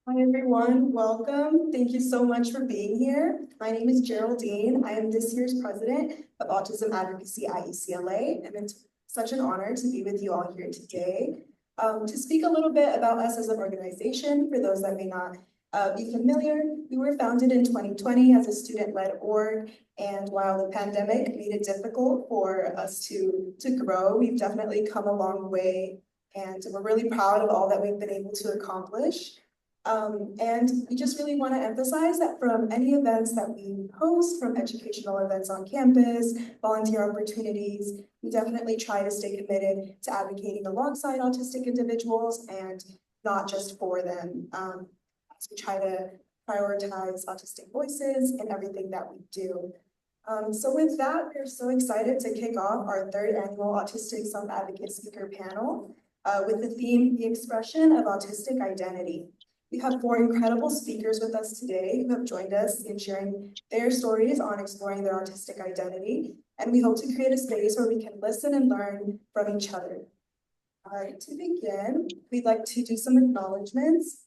Hi everyone, welcome. Thank you so much for being here. My name is Geraldine. I am this year's president of Autism Advocacy at UCLA, and it's such an honor to be with you all here today. To speak a little bit about us as an organization, for those that may not be familiar, we were founded in 2020 as a student-led org, and while the pandemic made it difficult for us to grow, we've definitely come a long way, and we're really proud of all that we've been able to accomplish. And we just really want to emphasize that from any events that we host, from educational events on campus, volunteer opportunities, we definitely try to stay committed to advocating alongside autistic individuals and not just for them. As we try to prioritize autistic voices in everything that we do. So with that, we're so excited to kick off our third annual Autistic Self-Advocate Speaker Panel with the theme, The Expression of Autistic Identity. We have four incredible speakers with us today who have joined us in sharing their stories on exploring their autistic identity, and we hope to create a space where we can listen and learn from each other. All right, to begin, we'd like to do some acknowledgements.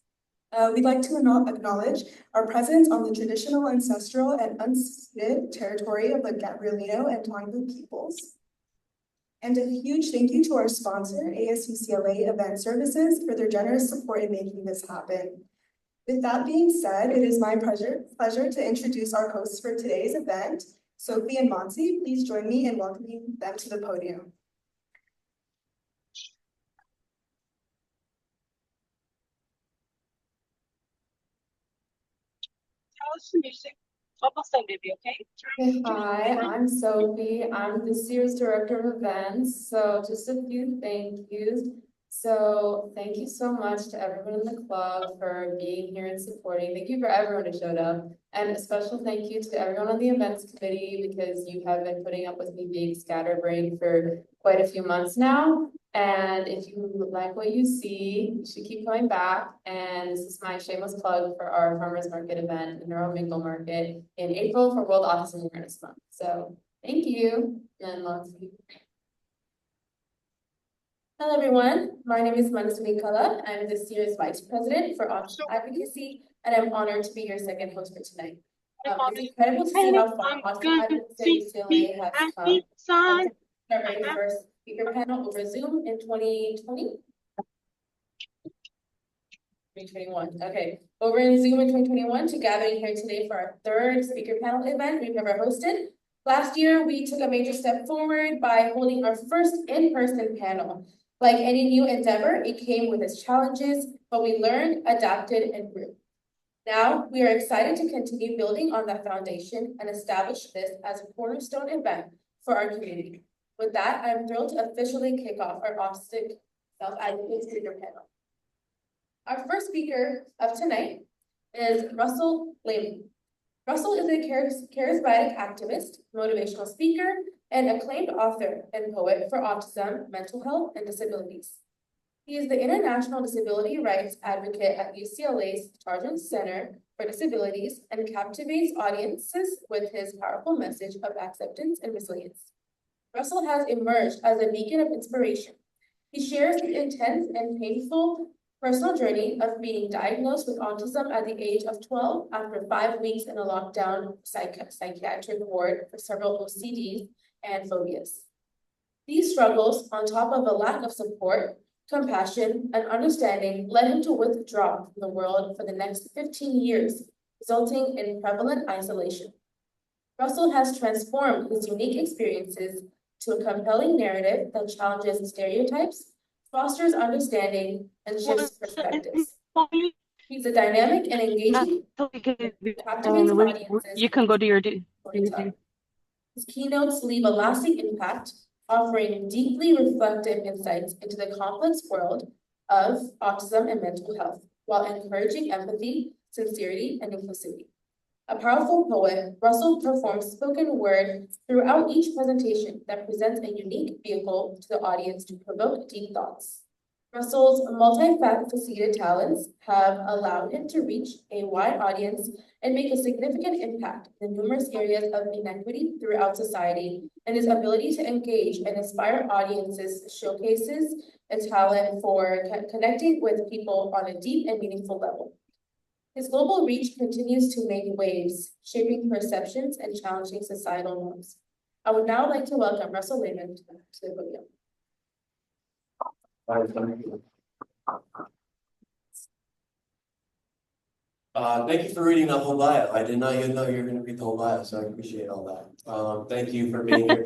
We'd like to acknowledge our presence on the traditional, ancestral, and unceded territory of the Gabrielino and Tonga peoples. And a huge thank you to our sponsor, ASUCLA Event Services, for their generous support in making this happen. With that being said, it is my pleasure to introduce our hosts for today's event. Sophie and Monty, please join me in welcoming them to the podium. Tell us the music. Almost done, baby, okay? Hi, I'm Sophie. I'm this year's director of events. So just a few thank yous. So thank you so much to everyone in the club for being here and supporting. Thank you for everyone who showed up. And a special thank you to everyone on the events committee because you have been putting up with me being scatterbrained for quite a few months now. And if you like what you see, you should keep coming back. And this is my shameless plug for our farmers market event, the Neuro Mingle Market, in April for World Autism Awareness Month. So thank you, and lots of you. Hello, everyone. My name is Manasumi Kala. I'm this year's Vice President for Autism Advocacy, and I'm honored to be your second host for tonight. It's incredible to see how far Autism Advocacy UCLA has come. Our very first speaker panel over Zoom in 2020. 2021. Okay, over in Zoom in 2021 to gathering here today for our third speaker panel event we've ever hosted. Last year, we took a major step forward by holding our first in-person panel. Like any new endeavor, it came with its challenges, but we learned, adapted, and grew. Now, we are excited to continue building on that foundation and establish this as a cornerstone event for our community. With that, I'm thrilled to officially kick off our Autistic Self-Advocate Speaker Panel. Our first speaker of tonight is Russell Lehmann. Russell is a charismatic activist, motivational speaker, and acclaimed author and poet for autism, mental health, and disabilities. He is the International Disability Rights Advocate at UCLA's Tran Center for Disabilities and captivates audiences with his powerful message of acceptance and resilience. Russell has emerged as a beacon of inspiration. He shares the intense and painful personal journey of being diagnosed with autism at the age of 12 after 5 weeks in a lockdown psychiatric ward for several OCDs and phobias. These struggles, on top of a lack of support, compassion, and understanding, led him to withdraw from the world for the next 15 years, resulting in prevalent isolation. Russell has transformed his unique experiences to a compelling narrative that challenges stereotypes, fosters understanding, and shifts perspectives. He's a dynamic and engaging, captivates audiences. You can go to your His keynotes leave a lasting impact, offering deeply reflective insights into the complex world of autism and mental health, while encouraging empathy, sincerity, and inclusivity. A powerful poet, Russell performs spoken word throughout each presentation that presents a unique vehicle to the audience to provoke deep thoughts. Russell's multifaceted talents have allowed him to reach a wide audience and make a significant impact in numerous areas of inequity throughout society, and his ability to engage and inspire audiences showcases a talent for connecting with people on a deep and meaningful level. His global reach continues to make waves, shaping perceptions and challenging societal norms. I would now like to welcome Russell Lehmann to the podium. Thank you for reading the whole bio. I did not even know you were going to read the whole bio, so I appreciate all that. Thank you for being here.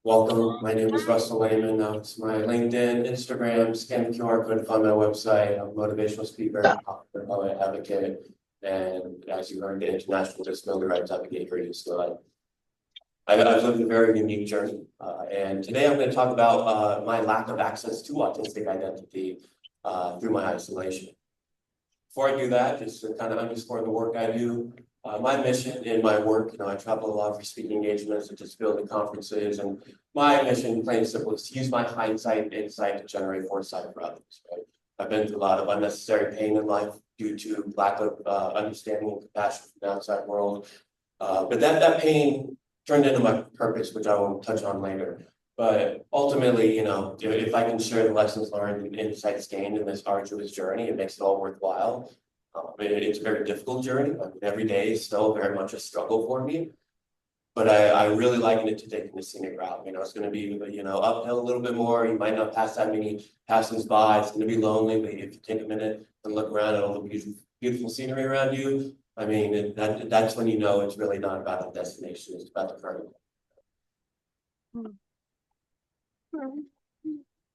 Welcome. My name is Russell Lehmann. It's my LinkedIn, Instagram, scan the QR code to find my website. I'm a motivational speaker, poet, advocate, and as you heard, the international disability rights advocate for UCLA. I've lived a very unique journey, and today I'm going to talk about my lack of access to autistic identity through my isolation. Before I do that, just to kind of underscore the work I do, my mission in my work, I travel a lot for speaking engagements and disability conferences, and my mission, plain and simple, is to use my hindsight and insight to generate foresight for others, right? I've been through a lot of unnecessary pain in life due to lack of understanding and compassion from the outside world, but that pain turned into my purpose, which I will touch on later. But ultimately, if I can share the lessons learned and insights gained in this arduous journey, it makes it all worthwhile. It's a very difficult journey. I mean, every day is still very much a struggle for me. But I really liken it to taking the scenic route. It's going to be, uphill a little bit more. You might not pass that many passers by. It's going to be lonely. But if you take a minute and look around at all the beautiful scenery around you, I mean, that's when you know it's really not about the destination. It's about the journey.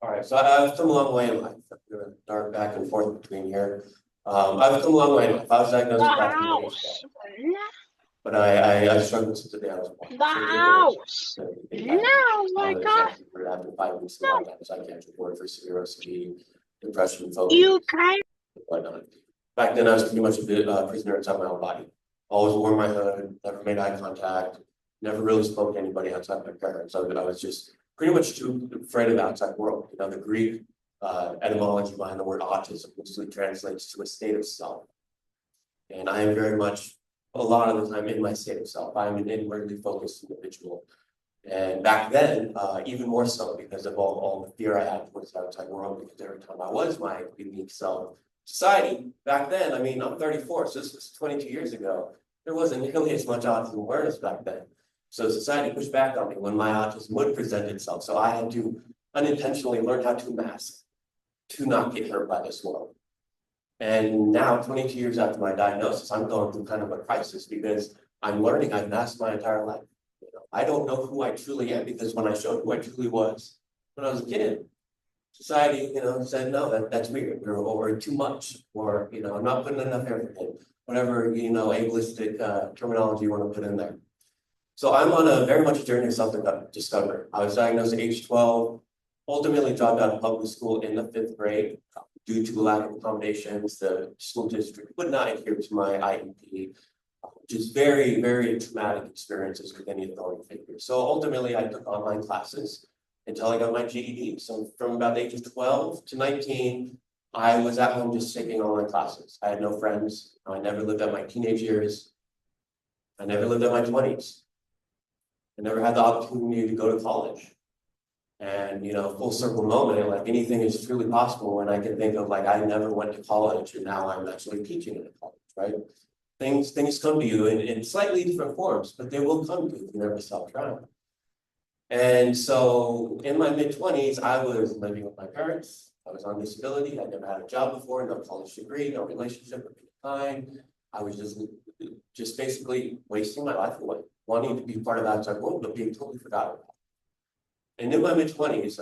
All right, so I've come a long way in life. I'm going to dart back and forth between here. I've come a long way in life. I was diagnosed with autism, but I struggled since the day I was born. No, my God. After 5 weeks of lockdown, psychiatric ward for severe OCD, depression, phobia, You kind whatnot. Back then, I was pretty much a prisoner inside my own body. Always wore my hood, never made eye contact, never really spoke to anybody outside my parents. So I was just pretty much too afraid of the outside world. The Greek etymology behind the word autism, which translates to a state of self. And I am very much, a lot of the time, in my state of self. I'm an inwardly focused individual. And back then, even more so because of all the fear I had towards the outside world, because every time I was my unique self, society, back then, I'm 34, so this was 22 years ago. There wasn't nearly as much autism awareness back then. So society pushed back on me when my autism would present itself. So I had to unintentionally learn how to mask, to not get hurt by this world. And now, 22 years after my diagnosis, I'm going through kind of a crisis because I'm learning I've masked my entire life. I don't know who I truly am because when I showed who I truly was when I was a kid, society, said, no, that's weird, or too much, or, I'm not putting enough effort in, whatever, ableistic terminology you want to put in there. So I'm on a very much a journey of self-discovery. I was diagnosed at age 12, ultimately dropped out of public school in the 5th grade due to the lack of accommodations. The school district would not adhere to my IEP, just very, very traumatic experiences with any authority figure. So ultimately, I took online classes until I got my GED. So from about the age of 12 to 19, I was at home just taking online classes. I had no friends. I never lived out my teenage years. I never lived out my 20s. I never had the opportunity to go to college. And, full circle moment, like anything is truly possible when I can think of I never went to college and now I'm actually teaching in a college, right? Things come to you in slightly different forms, but they will come to you if you never stop trying. And so in my mid-20s, I was living with my parents. I was on disability. I never had a job before, no college degree, no relationship of any kind. I was just basically wasting my life away, wanting to be part of the outside world, but being totally forgotten about. And in my mid-20s,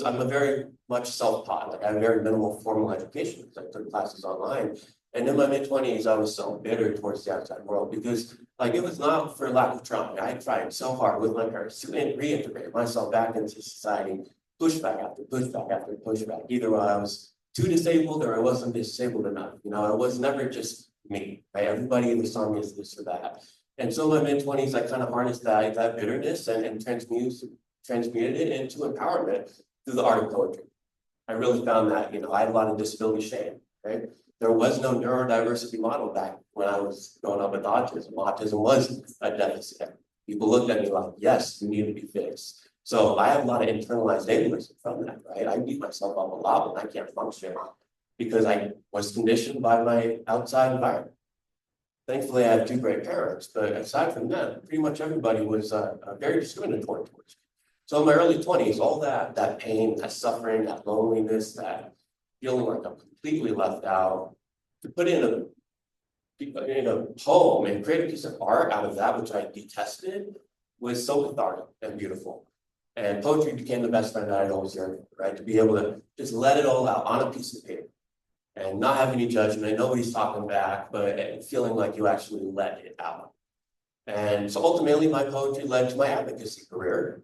I'm a very much self-taught. I have very minimal formal education because I took classes online. And in my mid-20s, I was so bitter towards the outside world because it was not for lack of trying. I tried so hard with my parents to reintegrate myself back into society, pushback after pushback after pushback. Either I was too disabled or I wasn't disabled enough. I was never just me, right? Everybody either saw me as this or that. And so in my mid-20s, I kind of harnessed that bitterness and transmuted it into empowerment through the art of poetry. I really found that, I had a lot of disability shame, right? There was no neurodiversity model back when I was growing up with autism. Autism was a deficit. People looked at me like, yes, you need to be fixed. So I have a lot of internalized ableism from that, right? I beat myself up a lot when I can't function because I was conditioned by my outside environment. Thankfully, I have two great parents, but aside from that, pretty much everybody was very discriminatory towards me. So in my early 20s, all that pain, that suffering, that loneliness, that feeling like I'm completely left out, to put in a poem and create a piece of art out of that, which I detested, was so cathartic and beautiful. And poetry became the best friend that I'd always yearned for, right? To be able to just let it all out on a piece of paper and not have any judgment, nobody's talking back, but feeling like you actually let it out. And so ultimately, my poetry led to my advocacy career.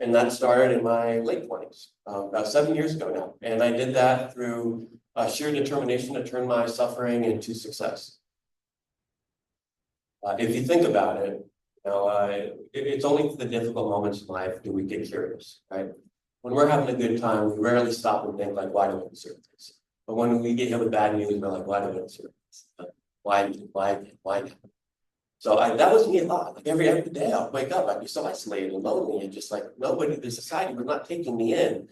And that started in my late 20s, about 7 years ago now. And I did that through sheer determination to turn my suffering into success. If you think about it, it's only through the difficult moments in life do we get curious, right? When we're having a good time, we rarely stop and think like, why do we deserve this? But when we get hit with bad news, we're like, why do we deserve this? Why? So that was me a lot. Like every day I'd wake up, I'd be so isolated and lonely and just like nobody, the society was not taking me in.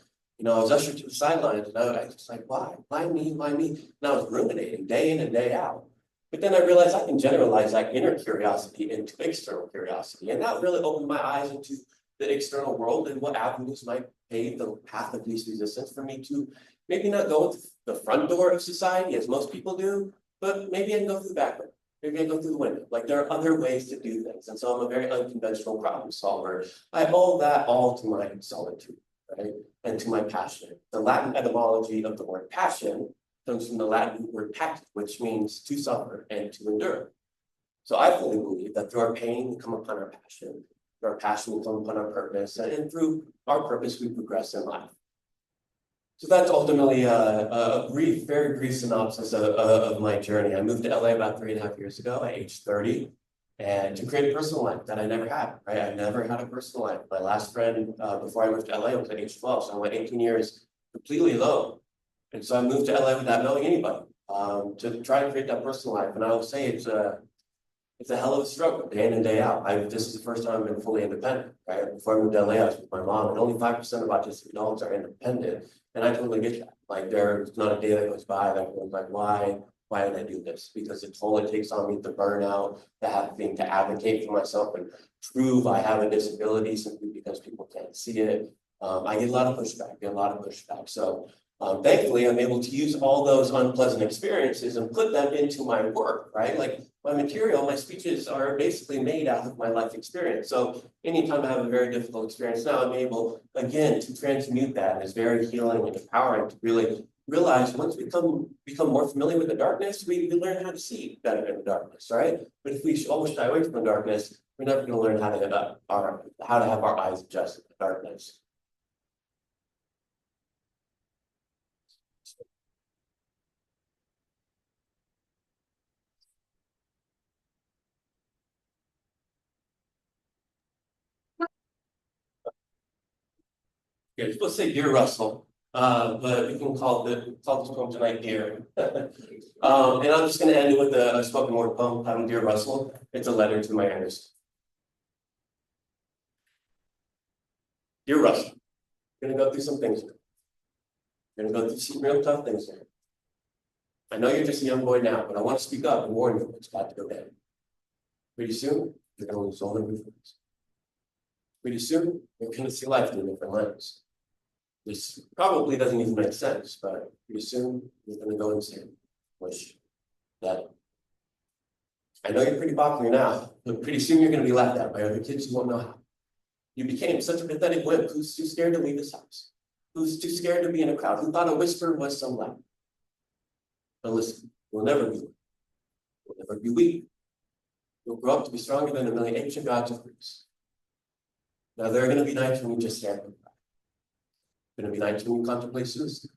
I was ushered to the sidelines and I was just like, why? Why me? Why me? And I was ruminating day in and day out. But then I realized I can generalize that inner curiosity into external curiosity. And that really opened my eyes into the external world and what avenues might pave the path of least resistance for me to maybe not go with the front door of society as most people do, but maybe I can go through the back door. Maybe I go through the window. Like there are other ways to do things. And so I'm a very unconventional problem solver. I owe that all to my solitude, right? And to my passion. The Latin etymology of the word passion comes from the Latin word pactus, which means to suffer and to endure. So I fully believe that through our pain, we come upon our passion. Through our passion, we come upon our purpose. And through our purpose, we progress in life. So that's ultimately a brief, very brief synopsis of my journey. I moved to LA about 3.5 years ago at age 30, and to create a personal life that I never had, right? I never had a personal life. My last friend before I moved to LA was at age 12, so I went 18 years completely alone. And so I moved to LA without knowing anybody to try to create that personal life. And I will say it's a hell of a struggle day in and day out. This is the first time I've been fully independent, right? Before I moved to LA, I was with my mom, and only 5% of autistic adults are independent. And I totally get that. Like there's not a day that goes by that goes like, why did I do this? Because the toll it takes on me, the burnout, the having to advocate for myself and prove I have a disability simply because people can't see it. I get a lot of pushback, So thankfully, I'm able to use all those unpleasant experiences and put them into my work, right? Like my material, my speeches are basically made out of my life experience. So anytime I have a very difficult experience now, I'm able, again, to transmute that. And it's very healing and empowering to really realize once we become more familiar with the darkness, we learn how to see better in the darkness, right? But if we always shy away from the darkness, we're never going to learn how to have our eyes adjusted to the darkness. Yeah, you're supposed to say Dear Russell, but we can call this poem tonight Dear. And I'm just going to end it with a spoken word poem titled Dear Russell. It's a letter to my elders. Dear Russell, you're going to go through some things here. You're going to go through some real tough things here. I know you're just a young boy now, but I want to speak up and warn you it's about to go down. Pretty soon, you're going to lose all of your friends. Pretty soon, you're going to see life through a different lens. This probably doesn't even make sense, but pretty soon you're going to go insane. Which that I know you're pretty popular now, but pretty soon you're going to be laughed at by other kids who won't know how. You became such a pathetic wimp who's too scared to leave his house, who's too scared to be in a crowd, who thought a whisper was some loud. But listen, you'll never be weak. You'll never be weak. You'll grow up to be stronger than a million ancient gods of Greece. Now there are going to be nights when you just stand and cry. There are going to be nights when you contemplate suicide.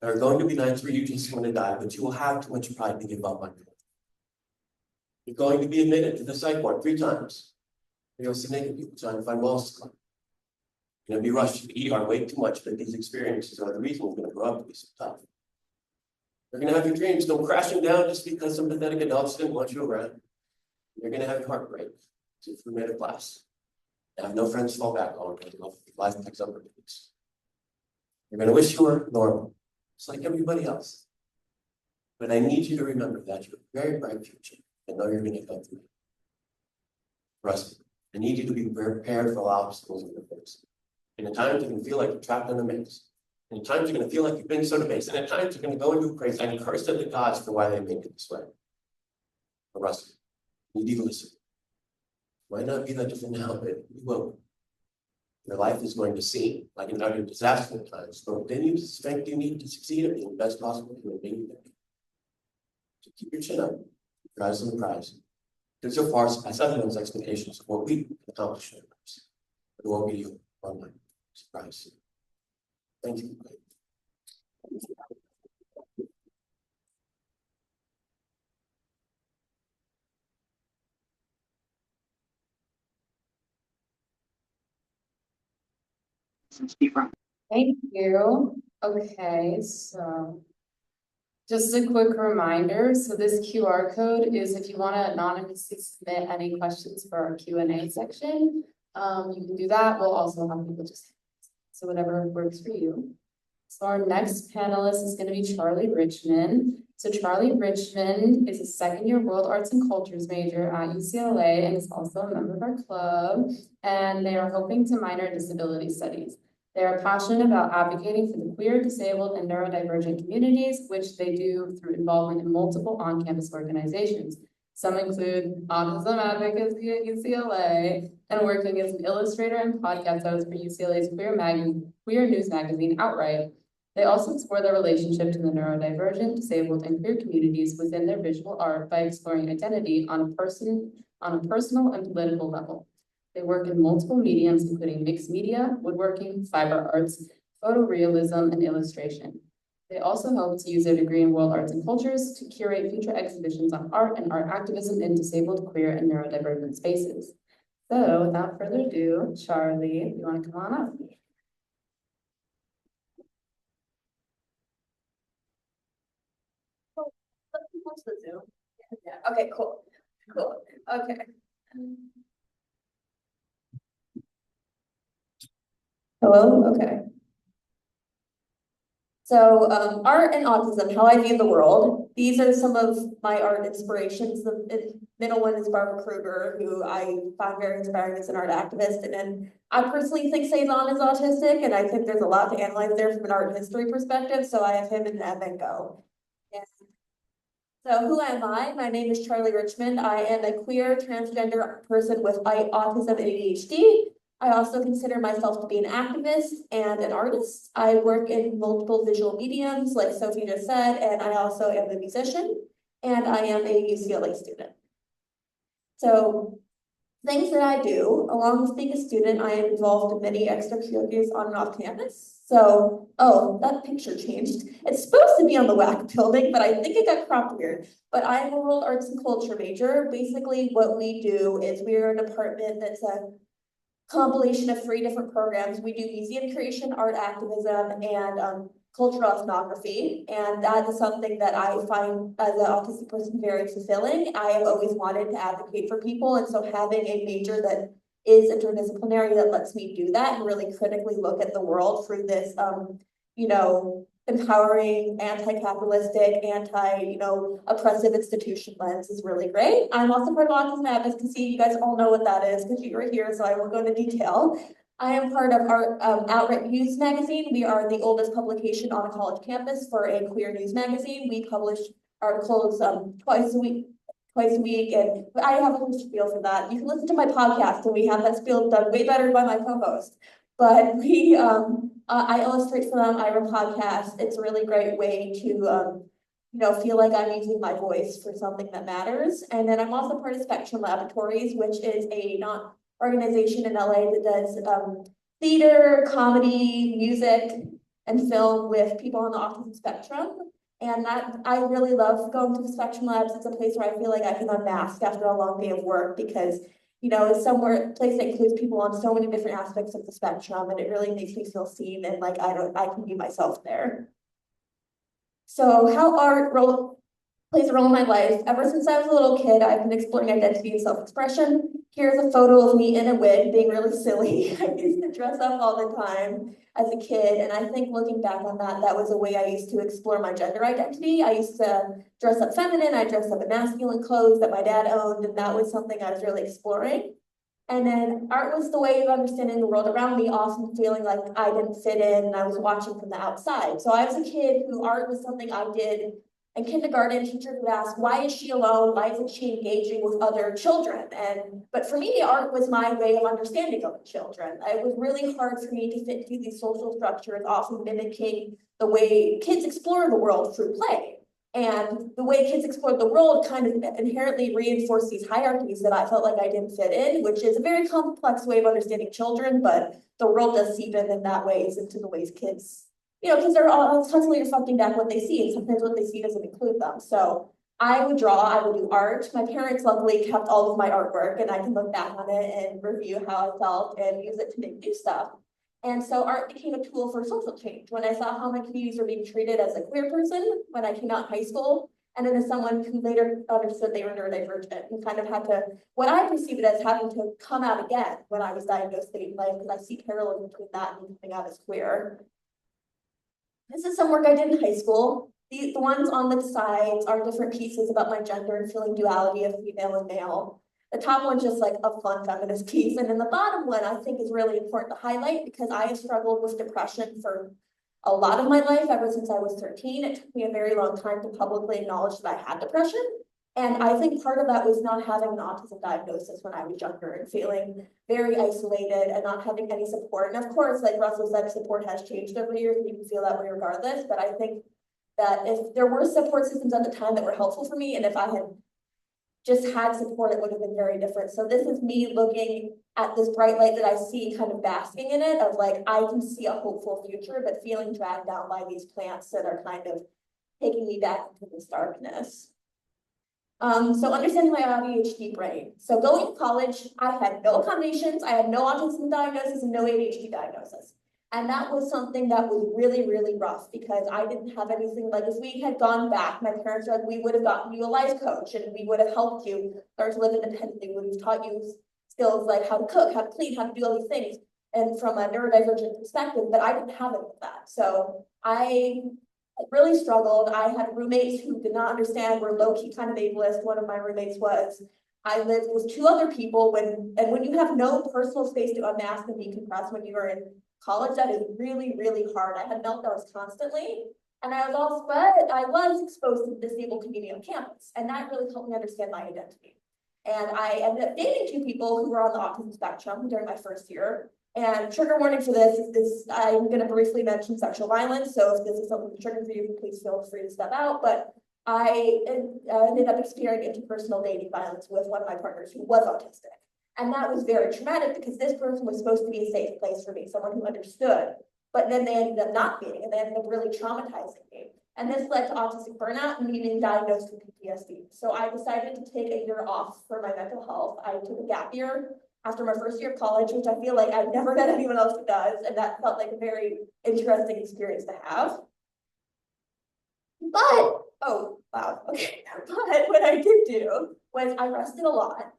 There are going to be nights where you just want to die, but you will have too much pride to give up on your life. You're going to be admitted to the psych ward 3 times. You'll see naked people trying to find walls to climb. You're going to be rushed to ER way too much, but these experiences are the reason you're going to grow up to be so tough. You're going to have your dreams go crashing down just because some pathetic adults didn't want you around. You're going to have your heart break if you're made of glass. You have no friends to fall back on because life picks up repeats. You're going to wish you were normal, just like everybody else. But I need you to remember that you have a very bright future. I know you're gonna go through it. Trust me. I need you to be prepared for all obstacles in the face. And at times you're gonna feel like you're trapped in a maze. And at times you're gonna feel like you've been so debased. And at times you're gonna go into a craze and curse at the gods for why they made it this way. But Rusty, you need to listen. Might not be that different now, but you will. Your life is going to seem like an utter disaster at times, but then you strength you need to succeed at being the best possible human being you can be. So keep your chin up, your eyes on the prize. Because so far, surpass everyone's expectations of what we can accomplish in our lives. But it won't be you online. Surprise. Thank you. Thank you. Okay, so just a quick reminder. So this QR code is if you want to anonymously submit any questions for our Q&A section, you can do that. We'll also have people just, so whatever works for you. So our next panelist is going to be Charlie Richmond. So Charlie Richmond is a second-year World Arts and Cultures major at UCLA and is also a member of our club. And they are hoping to minor in disability studies. They are passionate about advocating for the queer, disabled, and neurodivergent communities, which they do through involvement in multiple on-campus organizations. Some include Autism Advocacy at UCLA and working as an illustrator and podcast host for UCLA's queer news magazine, Outright. They also explore their relationship to the neurodivergent, disabled, and queer communities within their visual art by exploring identity on a personal and political level. They work in multiple mediums, including mixed media, woodworking, fiber arts, photorealism, and illustration. They also hope to use their degree in World Arts and Cultures to curate future exhibitions on art and art activism in disabled, queer, and neurodivergent spaces. So without further ado, Charlie, if you want to come on up. Yeah, okay, cool, cool, okay. Hello, okay. So art and autism, how I view the world. These are some of my art inspirations. The middle one is Barbara Kruger, who I find very inspiring as an art activist. And then I personally think Cezanne is autistic, and I think there's a lot to analyze there from an art history perspective. So I have him and Van Gogh. Yeah. So who am I? My name is Charlie Richmond. I am a queer transgender person with autism and ADHD. I also consider myself to be an activist and an artist. I work in multiple visual mediums, like Sophie just said, and I also am a musician, and I am a UCLA student. So things that I do, along with being a student, I am involved in many extracurriculars on and off campus. So, oh, that picture changed. It's supposed to be on the WAC building, but I think it got cropped weird. But I'm a World Arts and Culture major. Basically, what we do is we're a department that's a compilation of 3 different programs. We do museum creation, art activism, and cultural ethnography. And that is something that I find as an autistic person very fulfilling. I have always wanted to advocate for people. And so having a major that is interdisciplinary that lets me do that and really critically look at the world through this, you know, empowering, anti-capitalistic, oppressive institution lens is really great. I'm also part of Autism Advocacy. You guys all know what that is because you were here, so I won't go into detail. I am part of our Outright News magazine. We are the oldest publication on a college campus for a queer news magazine. We publish articles twice a week, and I have a whole spiel for that. You can listen to my podcast, and we have that spiel done way better by my co-host. But we, I illustrate for them. I have a podcast. It's a really great way to, feel like I'm using my voice for something that matters. And then I'm also part of Spectrum Laboratories, which is a organization in LA that does theater, comedy, music, and film with people on the autism spectrum. And that I really love going to the Spectrum Labs. It's a place where I feel like I can unmask after a long day of work because, it's a place that includes people on so many different aspects of the spectrum, and it really makes me feel seen and like I can be myself there. So how art plays a role in my life. Ever since I was a little kid, I've been exploring identity and self-expression. Here's a photo of me in a wig being really silly. I used to dress up all the time as a kid, and I think looking back on that, that was a way I used to explore my gender identity. I used to dress up feminine, I dressed up in masculine clothes that my dad owned, and that was something I was really exploring. And then art was the way of understanding the world around me, often feeling like I didn't fit in and I was watching from the outside. So I was a kid who art was something I did in kindergarten. Teachers would ask, why is she alone? Why isn't she engaging with other children? But for me, art was my way of understanding other children. It was really hard for me to fit through these social structures, often mimicking the way kids explore the world through play. And the way kids explored the world kind of inherently reinforced these hierarchies that I felt like I didn't fit in, which is a very complex way of understanding children, but the world does seep in that ways into the ways kids, kids are all constantly reflecting back what they see, and sometimes what they see doesn't include them. So I would draw, I would do art. My parents luckily kept all of my artwork, and I can look back on it and review how I felt and use it to make new stuff. And so art became a tool for social change. When I saw how my communities were being treated as a queer person when I came out in high school, and then as someone who later understood they were neurodivergent and kind of had to, what I perceived it as having to come out again when I was diagnosed late in life, because I see parallels between that and coming out as queer. This is some work I did in high school. The ones on the sides are different pieces about my gender and feeling duality of female and male. The top one's just like a fun feminist piece. And then the bottom one I think is really important to highlight because I have struggled with depression for a lot of my life ever since I was 13. It took me a very long time to publicly acknowledge that I had depression. And I think part of that was not having an autism diagnosis when I was younger and feeling very isolated and not having any support. And of course, like Russell said, support has changed over the years and you can feel that way regardless. But I think that if there were support systems at the time that were helpful for me, and if I had just had support, it would have been very different. So this is me looking at this bright light that I see, kind of basking in it, of like, I can see a hopeful future, but feeling dragged down by these plants that are kind of taking me back into this darkness. So understanding my ADHD brain. So going to college, I had no accommodations, I had no autism diagnosis and no ADHD diagnosis. And that was something that was really, really rough because I didn't have anything. Like if we had gone back, my parents were like, we would have gotten you a life coach and we would have helped you learn to live independently. We would have taught you skills like how to cook, how to clean, how to do all these things. And from a neurodivergent perspective, but I didn't have any of that. So I really struggled. I had roommates who did not understand, were low-key kind of ableist. One of my roommates was. I lived with two other people when you have no personal space to unmask and decompress when you are in college, that is really, really hard. I had meltdowns constantly, and I was exposed to the disabled community on campus, and that really helped me understand my identity. And I ended up dating two people who were on the autism spectrum during my first year. And trigger warning for this is I'm going to briefly mention sexual violence. So if this is something that's triggering for you, please feel free to step out. But I ended up experiencing interpersonal dating violence with one of my partners who was autistic. And that was very traumatic because this person was supposed to be a safe place for me, someone who understood. But then they ended up not being, and they ended up really traumatizing me. And this led to autistic burnout and me being diagnosed with PTSD. So I decided to take a year off for my mental health. I took a gap year after my first year of college, which I feel like I've never met anyone else who does. And that felt like a very interesting experience to have. But, oh, wow, okay. But what I did do was I rested a lot.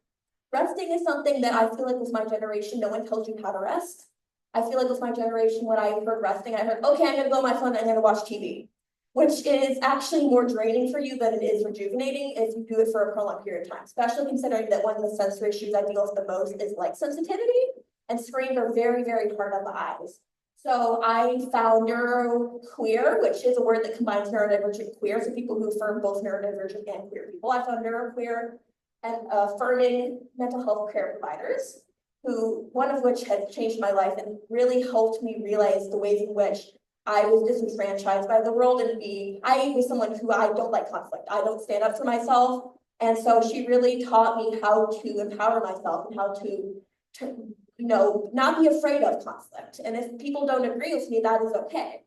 Resting is something that I feel like with my generation, no one tells you how to rest. I feel like with my generation, when I heard resting, I heard, okay, I'm gonna go on my phone and I'm gonna watch TV, which is actually more draining for you than it is rejuvenating if you do it for a prolonged period of time, especially considering that one of the sensory issues I deal with the most is light sensitivity, and screens are very, very hard on the eyes. So I found neuroqueer, which is a word that combines neurodivergent queer, so people who affirm both neurodivergent and queer people. I found neuroqueer and affirming mental health care providers, one of which had changed my life and really helped me realize the ways in which I was disenfranchised by the world and I was someone who I don't like conflict. I don't stand up for myself. And so she really taught me how to empower myself and how to not be afraid of conflict. And if people don't agree with me, that is okay.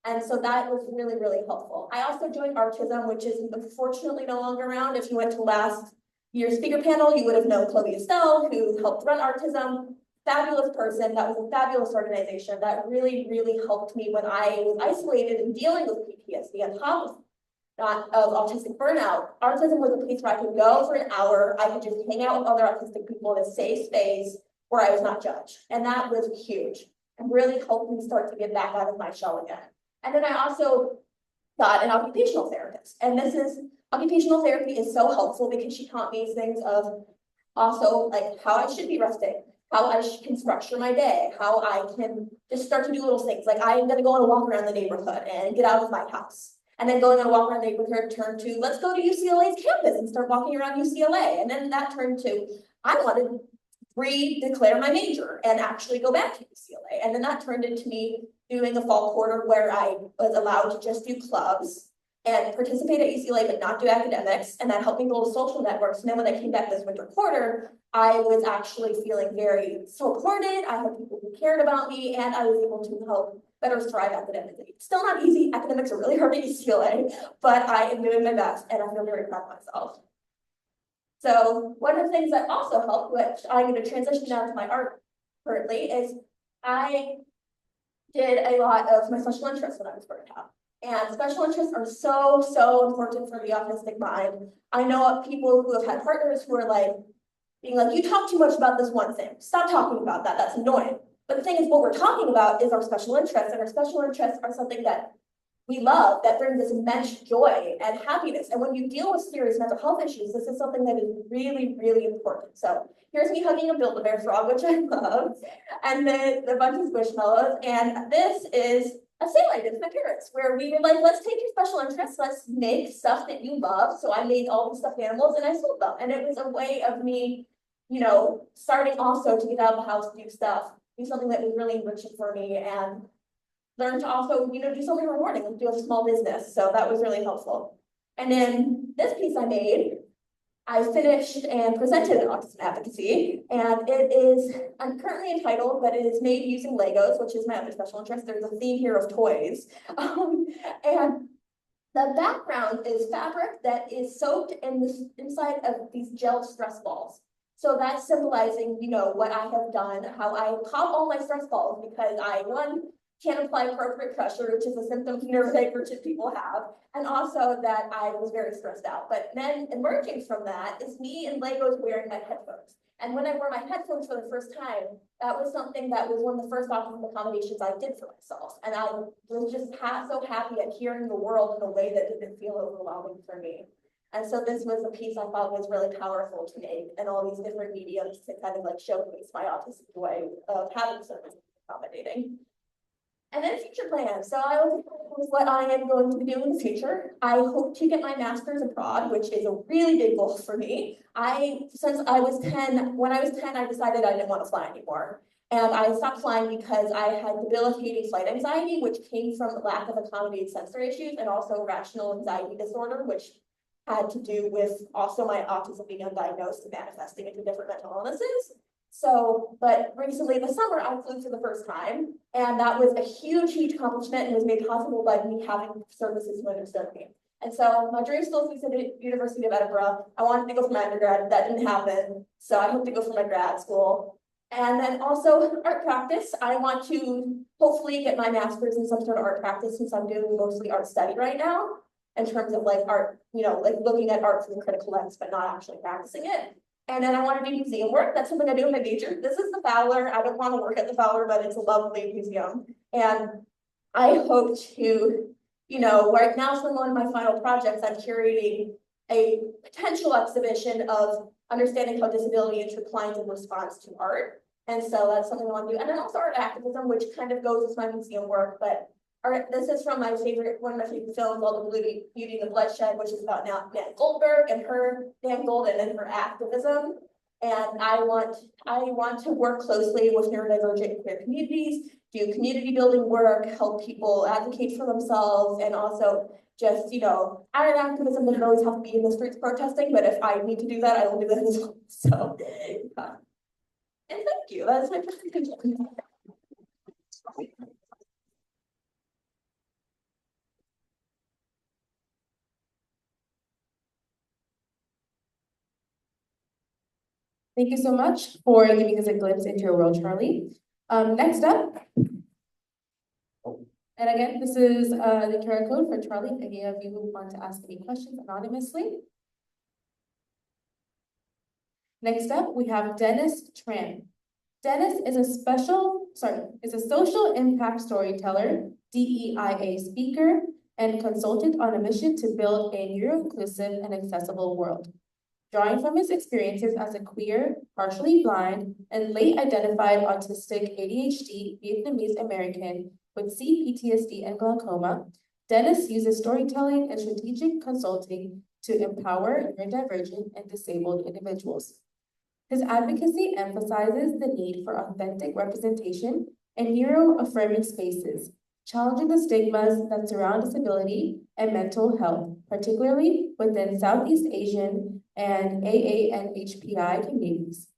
And so that was really, really helpful. I also joined Autism, which is unfortunately no longer around. If you went to last year's speaker panel, you would have known Chloe Estelle, who helped run Autism. Fabulous person. That was a fabulous organization that really, really helped me when I was isolated and dealing with PTSD on top of not of autistic burnout. Autism was a place where I could go for an hour, I could just hang out with other autistic people in a safe space where I was not judged. And that was huge and really helped me start to get back out of my shell again. And then I also got an occupational therapist. And occupational therapy is so helpful because she taught me things of also like how I should be resting, how I can structure my day, how I can just start to do little things. Like I'm gonna go on a walk around the neighborhood and get out of my house. And then going on a walk around the neighborhood turned to, let's go to UCLA's campus and start walking around UCLA. And then that turned to, I wanted to redeclare my major and actually go back to UCLA. And then that turned into me doing a fall quarter where I was allowed to just do clubs and participate at UCLA, but not do academics. And that helped me build social networks. And then when I came back this winter quarter, I was actually feeling very supported. I had people who cared about me, and I was able to help better strive academically. Still not easy. Academics are really hard at UCLA, but I am doing my best, and I feel very proud of myself. So one of the things that also helped, which I'm going to transition now to my art currently, is I did a lot of my special interests when I was burnt out. And special interests are so important for the autistic mind. I know of people who have had partners who are like, being like, you talk too much about this one thing. Stop talking about that, that's annoying. But the thing is, what we're talking about is our special interests, and our special interests are something that we love, that brings us immense joy and happiness. And when you deal with serious mental health issues, this is something that is really important. So here's me hugging a Build-A-Bear frog, which I love, and then a bunch of Squishmallows. And this is a sale I did with my parents, where we were like, let's take your special interests, let's make stuff that you love. So I made all these stuffed animals and I sold them. And it was a way of me, you know, starting also to get out of the house, do stuff, do something that was really enriching for me, and learn to also, you know, do something rewarding, like do a small business. So that was really helpful. And then this piece I made, I finished and presented at Autism Advocacy, and it is, I'm currently entitled, but it is made using Legos, which is my other special interest. There's a theme here of toys. And the background is fabric that is soaked in this inside of these gel stress balls. So that's symbolizing, you know, what I have done, how I pop all my stress balls because I, one, can't apply appropriate pressure, which is a symptom of neurodivergent people have, and also that I was very stressed out. But then emerging from that is me and Legos wearing my headphones. And when I wore my headphones for the first time, that was something that was one of the first autism accommodations I did for myself. And I was just so happy at hearing the world in a way that didn't feel overwhelming for me. And so this was a piece I thought was really powerful to make, and all these different mediums to kind of like showcase my autistic way of having service accommodating. And then future plans. So I was what I am going to be doing in the future. I hope to get my master's abroad, which is a really big goal for me. Since I was 10, when I was 10, I decided I didn't want to fly anymore. And I stopped flying because I had debilitating flight anxiety, which came from lack of accommodated sensory issues, and also rational anxiety disorder, which had to do with also my autism being undiagnosed and manifesting into different mental illnesses. So, but recently this summer I flew for the first time, and that was a huge accomplishment and was made possible by me having services who understood me. And so my dream still is to the University of Edinburgh. I wanted to go for my undergrad, that didn't happen. So I hope to go for my grad school. And then also art practice. I want to hopefully get my master's in some sort of art practice, since I'm doing mostly art study right now, in terms of like art, you know, like looking at art from a critical lens, but not actually practicing it. And then I want to do museum work. That's something I do in my major. This is the Fowler. I don't want to work at the Fowler, but it's a lovely museum. And I hope to, you know, right now for one of my final projects, I'm curating a potential exhibition of understanding how disability intertwines in response to art. And so that's something I want to do. And then also art activism, which kind of goes with my museum work, but this is from my favorite, one of my favorite films called The Beauty and the Bloodshed, which is about Nan Goldberg and her, Nan Golden, and her activism. And I want to work closely with neurodivergent and queer communities, do community building work, help people advocate for themselves, and also just, you know, art activism doesn't always have to be in the streets protesting, but if I need to do that, I will do that as well. So, and thank you. That's my presentation. Thank you so much for giving us a glimpse into your world, Charlie. Next up, And again, this is the QR code for Charlie, if any of you who want to ask any questions anonymously. Next up, we have Dennis Tran. Dennis is a social impact storyteller, DEIA speaker, and consultant on a mission to build a neuro-inclusive and accessible world. Drawing from his experiences as a queer, partially blind, and late identified autistic ADHD Vietnamese American with CPTSD and glaucoma, Dennis uses storytelling and strategic consulting to empower neurodivergent and disabled individuals. His advocacy emphasizes the need for authentic representation and neuro-affirming spaces, challenging the stigmas that surround disability and mental health, particularly within Southeast Asian and AANHPI communities.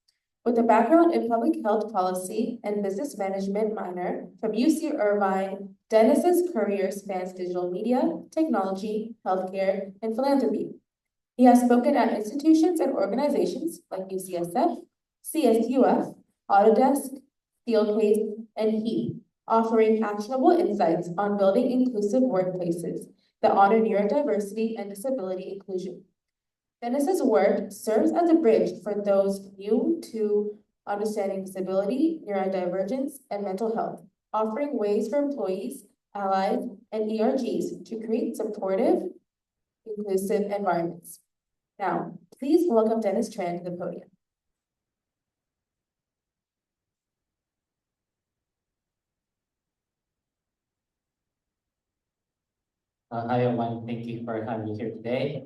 With a background in public health policy and business management minor from UC Irvine, Dennis's career spans digital media, technology, healthcare, and philanthropy. He has spoken at institutions and organizations like UCSF, CSUF, Autodesk, Steelcase, and HEAP, offering actionable insights on building inclusive workplaces that honor neurodiversity and disability inclusion. Dennis's work serves as a bridge for those new to understanding disability, neurodivergence, and mental health, offering ways for employees, allies, and ERGs to create supportive, inclusive environments. Now, please welcome Dennis Tran to the podium. Hi everyone, thank you for having me here today.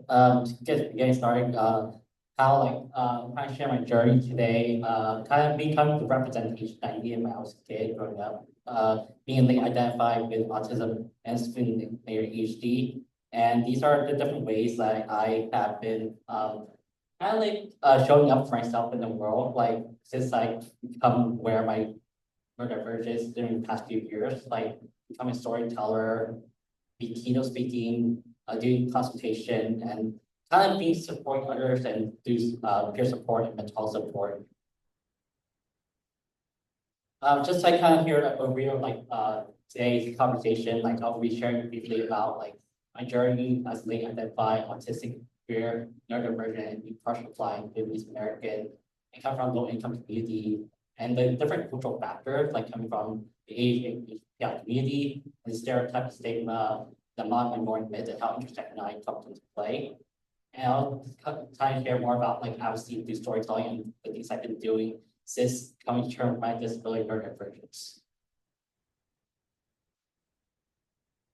Just getting started, kind of share my journey today, kind of becoming the representation I needed when I was a kid growing up, being identified with autism and student ADHD. And these are the different ways that I have been showing up for myself in the world, since I become aware of my neurodivergence during the past few years, becoming a storyteller, be keynote speaking, doing consultation, and kind of being support others and do peer support and mental health support. Just kind of hear an overview of today's conversation, I'll be sharing briefly about my journey as late identified autistic, queer, neurodivergent, and partial blind Vietnamese American, and come from low income community, and the different cultural factors coming from the AANHPI community, and the stereotype stigma, the minority myth, and how intersectionality comes into play. And I'll try and share more about advocacy through storytelling and the things I've been doing since coming to terms with my disability neurodivergence.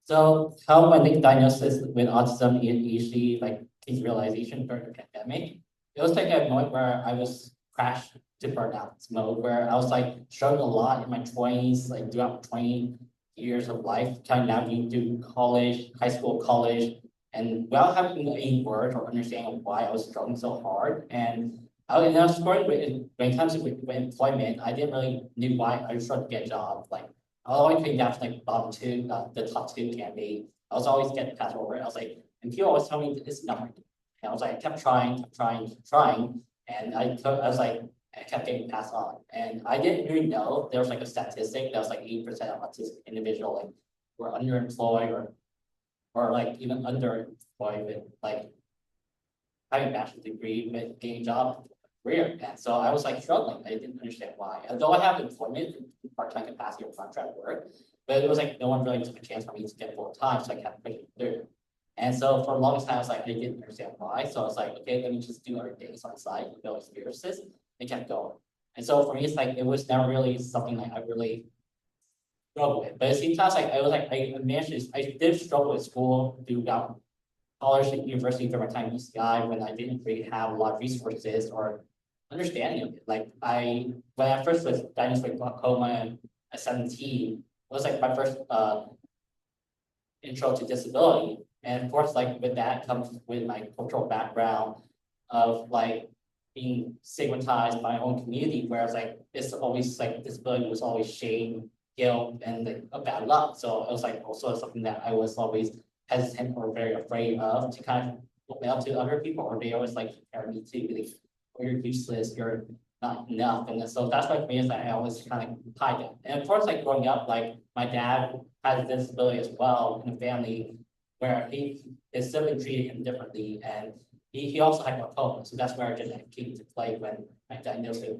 So how my diagnosis with autism and ADHD, case realization during the pandemic, it was a moment where I was crashed to burnout mode, where I was struggling a lot in my 20s, throughout 20 years of life, kind of navigating through college, high school, college, and without having any words or understanding why I was struggling so hard. And I was struggling when it comes to with employment, I didn't really knew why I was trying to get a job. I always came down to bottom two, the top two candidate. I was always getting passed over. I was and people always tell me it's nothing. And I was I kept trying, and I kept getting passed on. And I didn't really know there was a statistic that was 80% of autistic individuals were underemployed or even underemployed with having a bachelor's degree with getting a job career. And so I was struggling. I didn't understand why. Although I have employment, part-time capacity or contract work, but it was no one really took a chance for me to get full-time, so I kept pushing through. And so for the longest time, I was I didn't understand why. So I was okay, let me just do other things on the side and build experiences. They kept going. And so for me, it's it was never really something I really struggled with. But at the same time, I did struggle with school throughout college and university during my time at UCI when I didn't really have a lot of resources or understanding of it. When I first was diagnosed with glaucoma at 17, it was my first intro to disability. And of course, with that comes with my cultural background of being stigmatized by my own community, whereas it's always disability was always shame, guilt, and a bad luck. So it was also something that I was always hesitant or very afraid of to kind of look up to other people, or they always compare me to or you're useless, you're not enough. And so that's for me is I always kind of tied it. And of course, growing up, my dad has a disability as well in a family where his sibling treated him differently, and he also had glaucoma, so that's where genetic came into play when I diagnosed him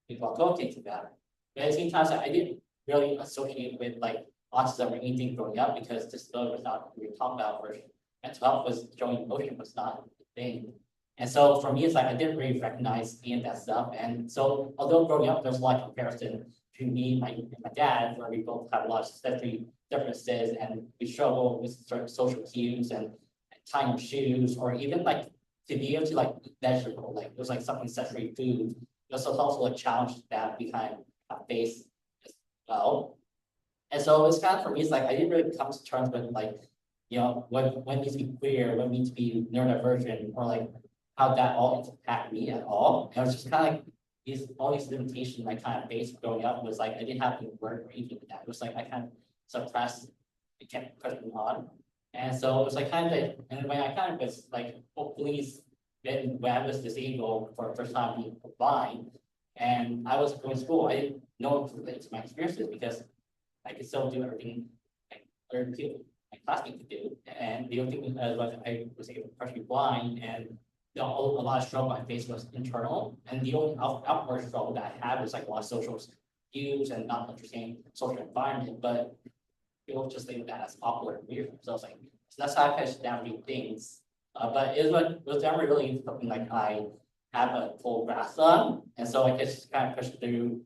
with glaucoma came about. But at the same time, I didn't really associate with like autism or anything growing up because disability was not what we were talking about, or mental health was showing emotion was not a thing. And so for me, it's like I didn't really recognize any of that stuff. And so although growing up, there's a lot of comparison between me and my dad, where we both have a lot of sensory differences and we struggle with certain social cues and tying on shoes, or even like to be able to like eat vegetable, like it was like something sensory food. This was also a challenge that we kind of faced as well. And so it's kind of for me, it's like I didn't really come to terms with like, you know, what means to be queer, what means to be neurodivergent, or like how that all impacted me at all. And it was just kind of like all these limitations I kind of faced growing up was like I didn't have any word or anything like that. It was like I kind of suppressed, it kept pushing on. And so it was like kind of, and when I kind of was like, hopefully, then when I was disabled for the first time being blind, and I was going to school, I didn't know what to relate to my experiences because I could still do everything like other people, my classmates could do. And the only thing was I was able to partially blind, and a lot of struggle I faced was internal. And the only outward struggle that I had was like a lot of social cues and not understanding social environment, but people just think that as awkward and weird. So I was like, so that's how I kind of navigate things. But it was never really something like I have a full grasp on. And so I just kind of pushed through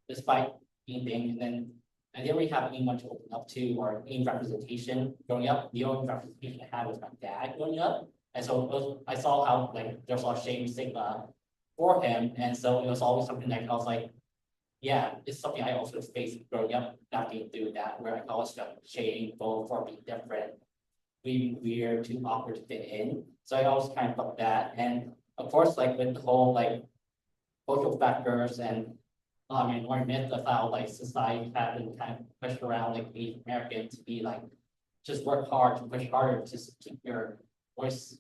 despite anything. And then I didn't really have anyone to open up to or any representation growing up. The only representation I had was my dad growing up. And so I saw how like there's a lot of shame and stigma for him. And so it was always something like I was like, yeah, it's something I also faced growing up, navigating through that, where I always felt shame both for being different, being weird, too awkward to fit in. So I always kind of felt that. And of course, like with the whole like social factors and more myth of how like society had been kind of pushed around like Asian American to be like just work hard, to push harder, to keep your voice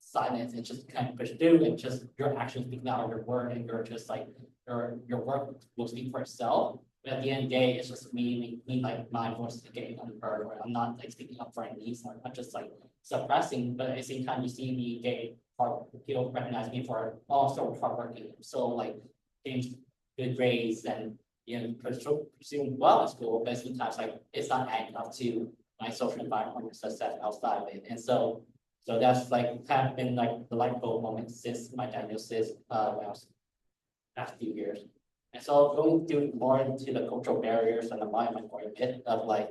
silent and just kind of push through, and just your actions speak louder than your word, and you're just like your work will speak for itself. But at the end of the day, it's just me like my voice is getting unheard, or I'm not like speaking up for any needs, or I'm just like suppressing. But at the same time, you see me get hard, people recognize me for also hardworking. So like getting good grades and pursuing well in school, but sometimes like it's not adding up to my social environment or success outside of it. And so that's like kind of been like the light bulb moment since my diagnosis when I was last few years. And so going through more into the cultural barriers and the environment for a bit of like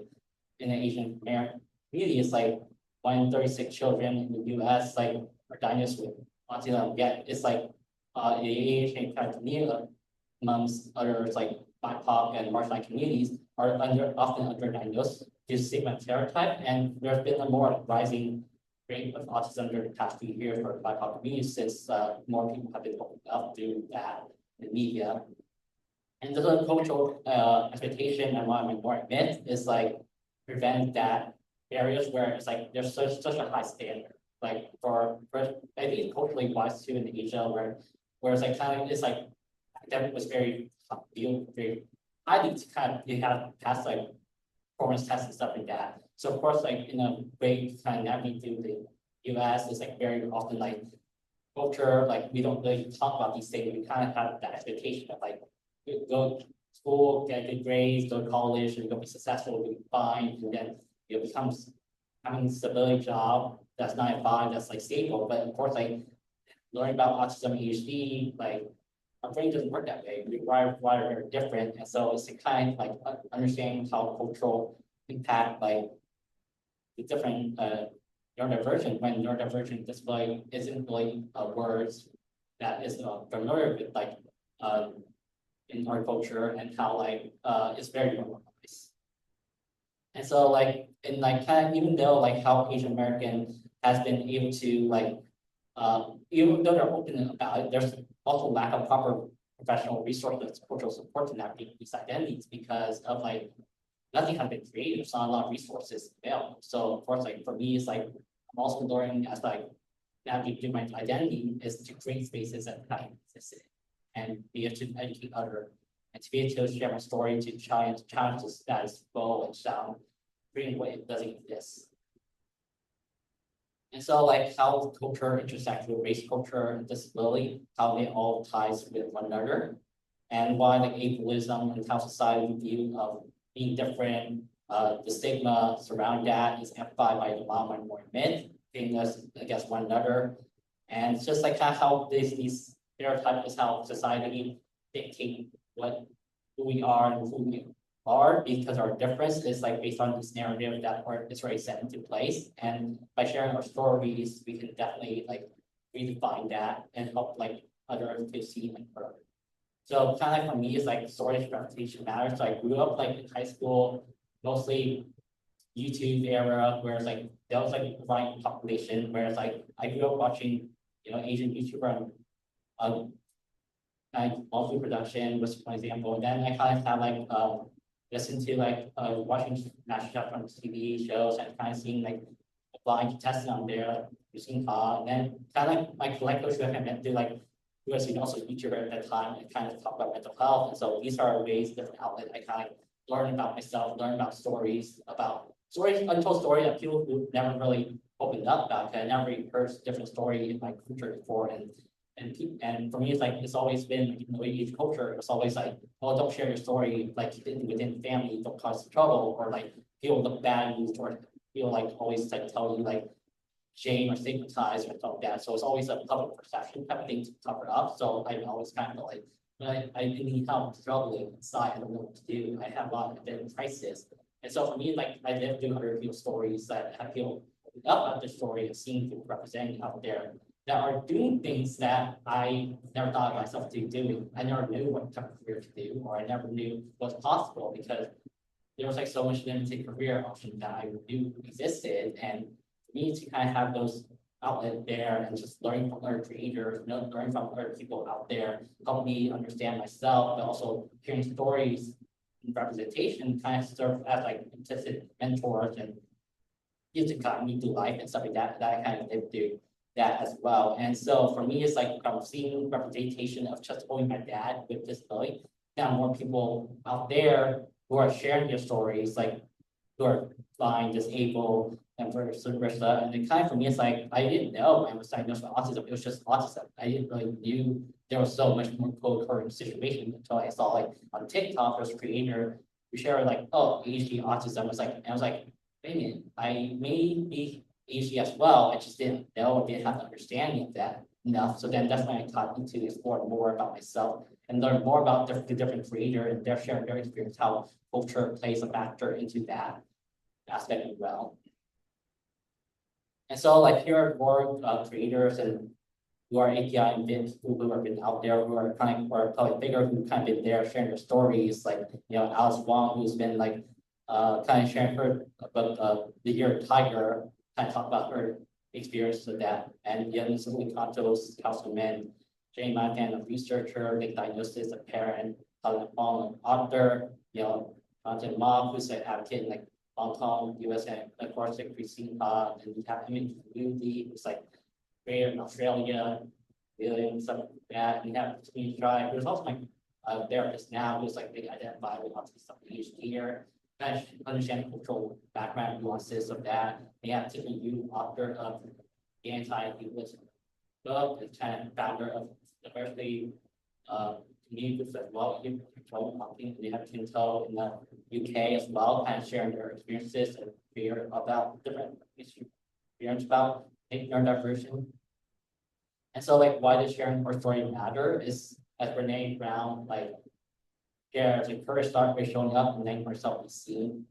in the Asian American community, it's like 1 in 36 children in the US like are diagnosed with autism. Yet it's like the Asian kind of community amongst others like BIPOC and marginalized communities are often underdiagnosed due to stigma and stereotype. And there's been a more rising rate of autism during the past few years for BIPOC communities since more people have been opened up through that in media. And the cultural expectation and what I'm more admit is like prevent that areas where it's like there's such a high standard. Like for I think it's culturally wise too in Asia where it's like kind of it's like academic was very highly to kind of you have to pass like performance tests and stuff like that. So of course like in a way to kind of navigate through the US is like very often like culture, like we don't really talk about these things. We kind of have that expectation of like go to school, get good grades, go to college, and you'll be successful, you'll be fine, and then it becomes having a stability job that's 9 to 5, that's like stable. But of course, like learning about autism, ADHD, like our brain doesn't work that way. We are very different, and so it's kind of like understanding how cultural impact like the different neurodivergent when neurodivergent display isn't really words that is familiar with like in our culture, and how like it's very normalized. And so like in like kind of even though like how Asian American has been able to like even though they're open about it, there's also lack of proper professional resources, cultural support to navigate these identities because of like nothing has been created. There's not a lot of resources available. So of course, like for me, it's like I'm also learning as like navigating my identity is to create spaces that I exist in and be able to educate others and to be able to share my story to try and challenge the status quo and sound bring what it doesn't exist. And so like how culture intersects with race, culture, and disability, how they all ties with one another, and why like ableism and how society view of being different, the stigma surrounding that is amplified by the law and more myth, being us against one another. And it's just like kind of how these stereotypes is how society dictate what who we are and who we are, because our difference is like based on this narrative that is already set into place. And by sharing our stories, we can definitely like redefine that and help like others to see and grow. So kind of like for me, it's like stories representation matters. So I grew up like in high school, mostly YouTube era, where it's like that was like a growing population, whereas like I grew up watching, Asian YouTuber and like multi production was one example. And then I kind of have like listen to like watching national chef on TV shows and kind of seeing like blind testing on there using and then kind of like my collective I met to like who was also a YouTuber at that time and kind of talk about mental health. And so these are ways, different outlets I kind of learn about myself, learn about stories, untold stories that people who never really opened up about, because I never really heard different story in my culture before. And for me, it's like it's always been Asian culture. It's always like, oh, don't share your story like within family, don't cause trouble, or like people look bad used, or feel like always like tell you like shame or stigmatize or something like that. So it's always a public perception type of thing to cover up. So I always kind of like, when I need help struggling inside, I don't know what to do. I have a lot of identity crisis. And so for me, like I live through other people's stories that have people up about their story and seeing people representing out there that are doing things that I never thought of myself to be doing. I never knew what type of career to do, or I never knew what's possible, because there was like so much limited career option that I knew existed. And for me to kind of have those outlet there and just learning from other creators, learning from other people out there, help me understand myself, but also hearing stories and representation kind of serve as like implicit mentors and used to guide me through life and stuff like that, that I kind of lived through that as well. And so for me, it's like seeing representation of just only my dad with disability. Now more people out there who are sharing their stories, like who are blind, disabled, and versa. And it kind of for me, it's like I didn't know I was diagnosed with autism. It was just autism. I didn't really knew there was so much more co-occurring situation until I saw like on TikTok, there's a creator who shared like, oh, ADHD autism. I was like, wait a minute, I may be ADHD as well. I just didn't know, or didn't have the understanding of that enough. So then that's when I taught me to explore more about myself and learn more about the different creator and their sharing their experience, how culture plays a factor into that aspect as well. And so like here are more creators and who are API and people who have been out there, who are kind of, or public figure who kind of been there sharing their stories, like Alice Wong, who's been like kind of sharing her about the year tiger, kind of talk about her experience with that. And Yen Santos, councilman, Jane Mantan, a researcher, Nick Diagnosis, a parent, Helen Fong, an author, Jonathan Ma, who's an advocate in like Hong Kong, US, and of course, like Christine and we have Image Community, who's like rare in Australia, doing stuff like that. And we have Community Drive, who's also like a therapist now, who's like they identify with autism here. Kind of understand the cultural background nuances of that. We have Tiffany Yu, author of the Anti-Ableism book, and kind of founder of diversity community groups as well. We have Kinto in the UK as well, kind of sharing their experiences and fear about different issues, experience about neurodiversion. And so like why does sharing our story matter is, as Brene Brown like shares, like courage start by showing up and letting herself be seen.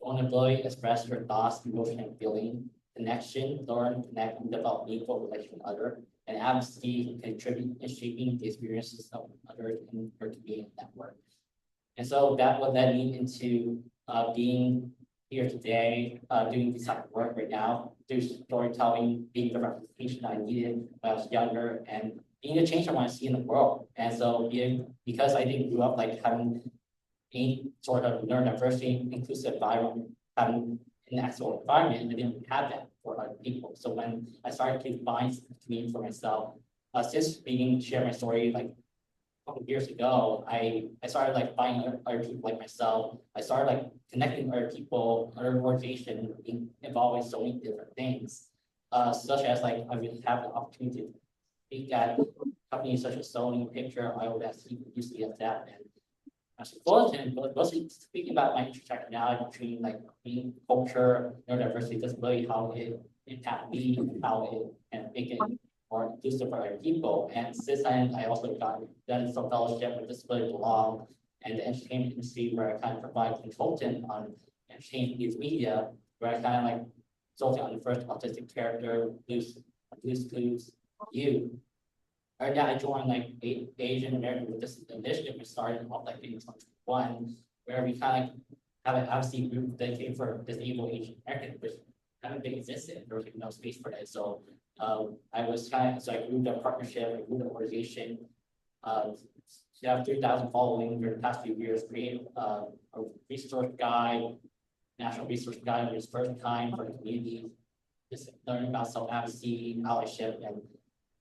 Vulnerability, express your thoughts, emotion, and feeling. Connection, learn, connect, and develop meaningful relation with others. And advocacy contribute in shaping the experiences of others in your community network. And so that what led me into being here today, doing this type of work right now, through storytelling, being the representation I needed when I was younger, and being the change I want to see in the world. And so because I didn't grow up like having any sort of neurodiversity, inclusive environment, having an actual environment, I didn't have that for other people. So when I started to find community for myself, since being share my story like couple of years ago, I started like finding other people like myself. I started like connecting other people, other organizations, being involved in so many different things. Such as like I really have the opportunity to speak at companies such as Sony, Picture, iOS, UCSF, and Fullerton, but mostly speaking about my intersectionality between like being culture, neurodiversity, disability, how it impact me, how it can make it more inclusive for other people. And since then, I also done some fellowship with Disability Belong and the entertainment industry where I kind of provide consultant on entertainment news media, where I kind of like consulting on the first autistic character, Blue's You. Right now, I joined like Asian American with this initiative we started off like in 2021, where we kind of have an advocacy group dedicated for disabled Asian Americans, which haven't been existed. There was no space for that. So I grew the partnership, I grew the organization. We have 3,000 following for the past few years, created a resource guide, national resource guide for the first time for the community, just learning about self-advocacy, allyship, and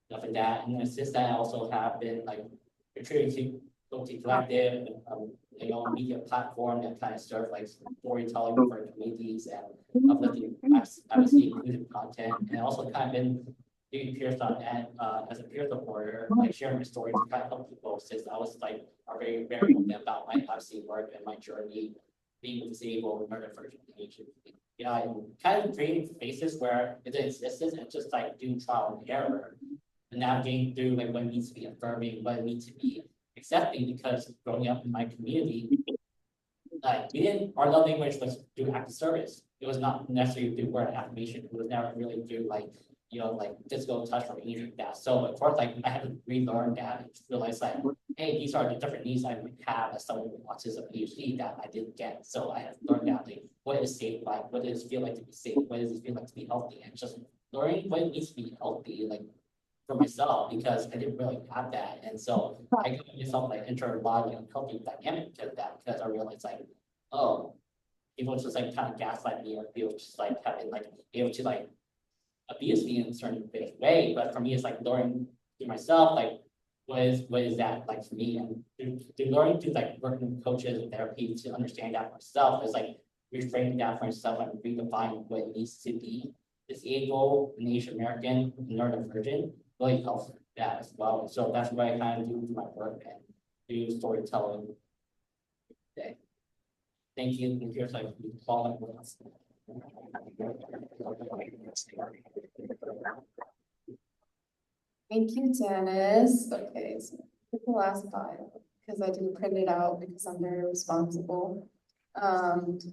stuff like that. And then since then, I also have been like contributing to Guilty Collective, media platform that kind of serve like storytelling for communities and uplifting advocacy inclusive content. And I also kind of been doing peer stuff and as a peer supporter, like sharing my story to kind of help people since I was like very open about my advocacy work and my journey being disabled, neurodivergent, Asian. I'm kind of creating spaces where it exists and just like doing trial and error. And navigating through like what needs to be affirming, what needs to be accepting, because growing up in my community, like our love language was through active service. It was not necessarily through word affirmation. It was never really through like physical touch or anything like that. So of course, like I had to relearn that and realize like, hey, these are the different needs I might have as someone with autism ADHD that I didn't get. So I had to learn that like what is safe like, what does it feel like to be safe, what does it feel like to be healthy, and just learning what it needs to be healthy, like for myself, because I didn't really have that. And so I got myself like enter a lot of like unhealthy dynamic because of that, because I realized like, oh, people just like kind of gaslight me, or people just like having like able to like abuse me in a certain way. But for me, it's like learning to myself, like what is that like for me, and through learning through like working with coaches and therapy to understand that for myself is like reframing that for myself and redefining what it needs to be disabled, and Asian American, and neurodivergent. Really helps that as well. So that's what I kind of do with my work and do storytelling today. Thank you. And here's like following with us. Thank you, Dennis. Okay, so pick the last file because I didn't print it out because I'm very responsible.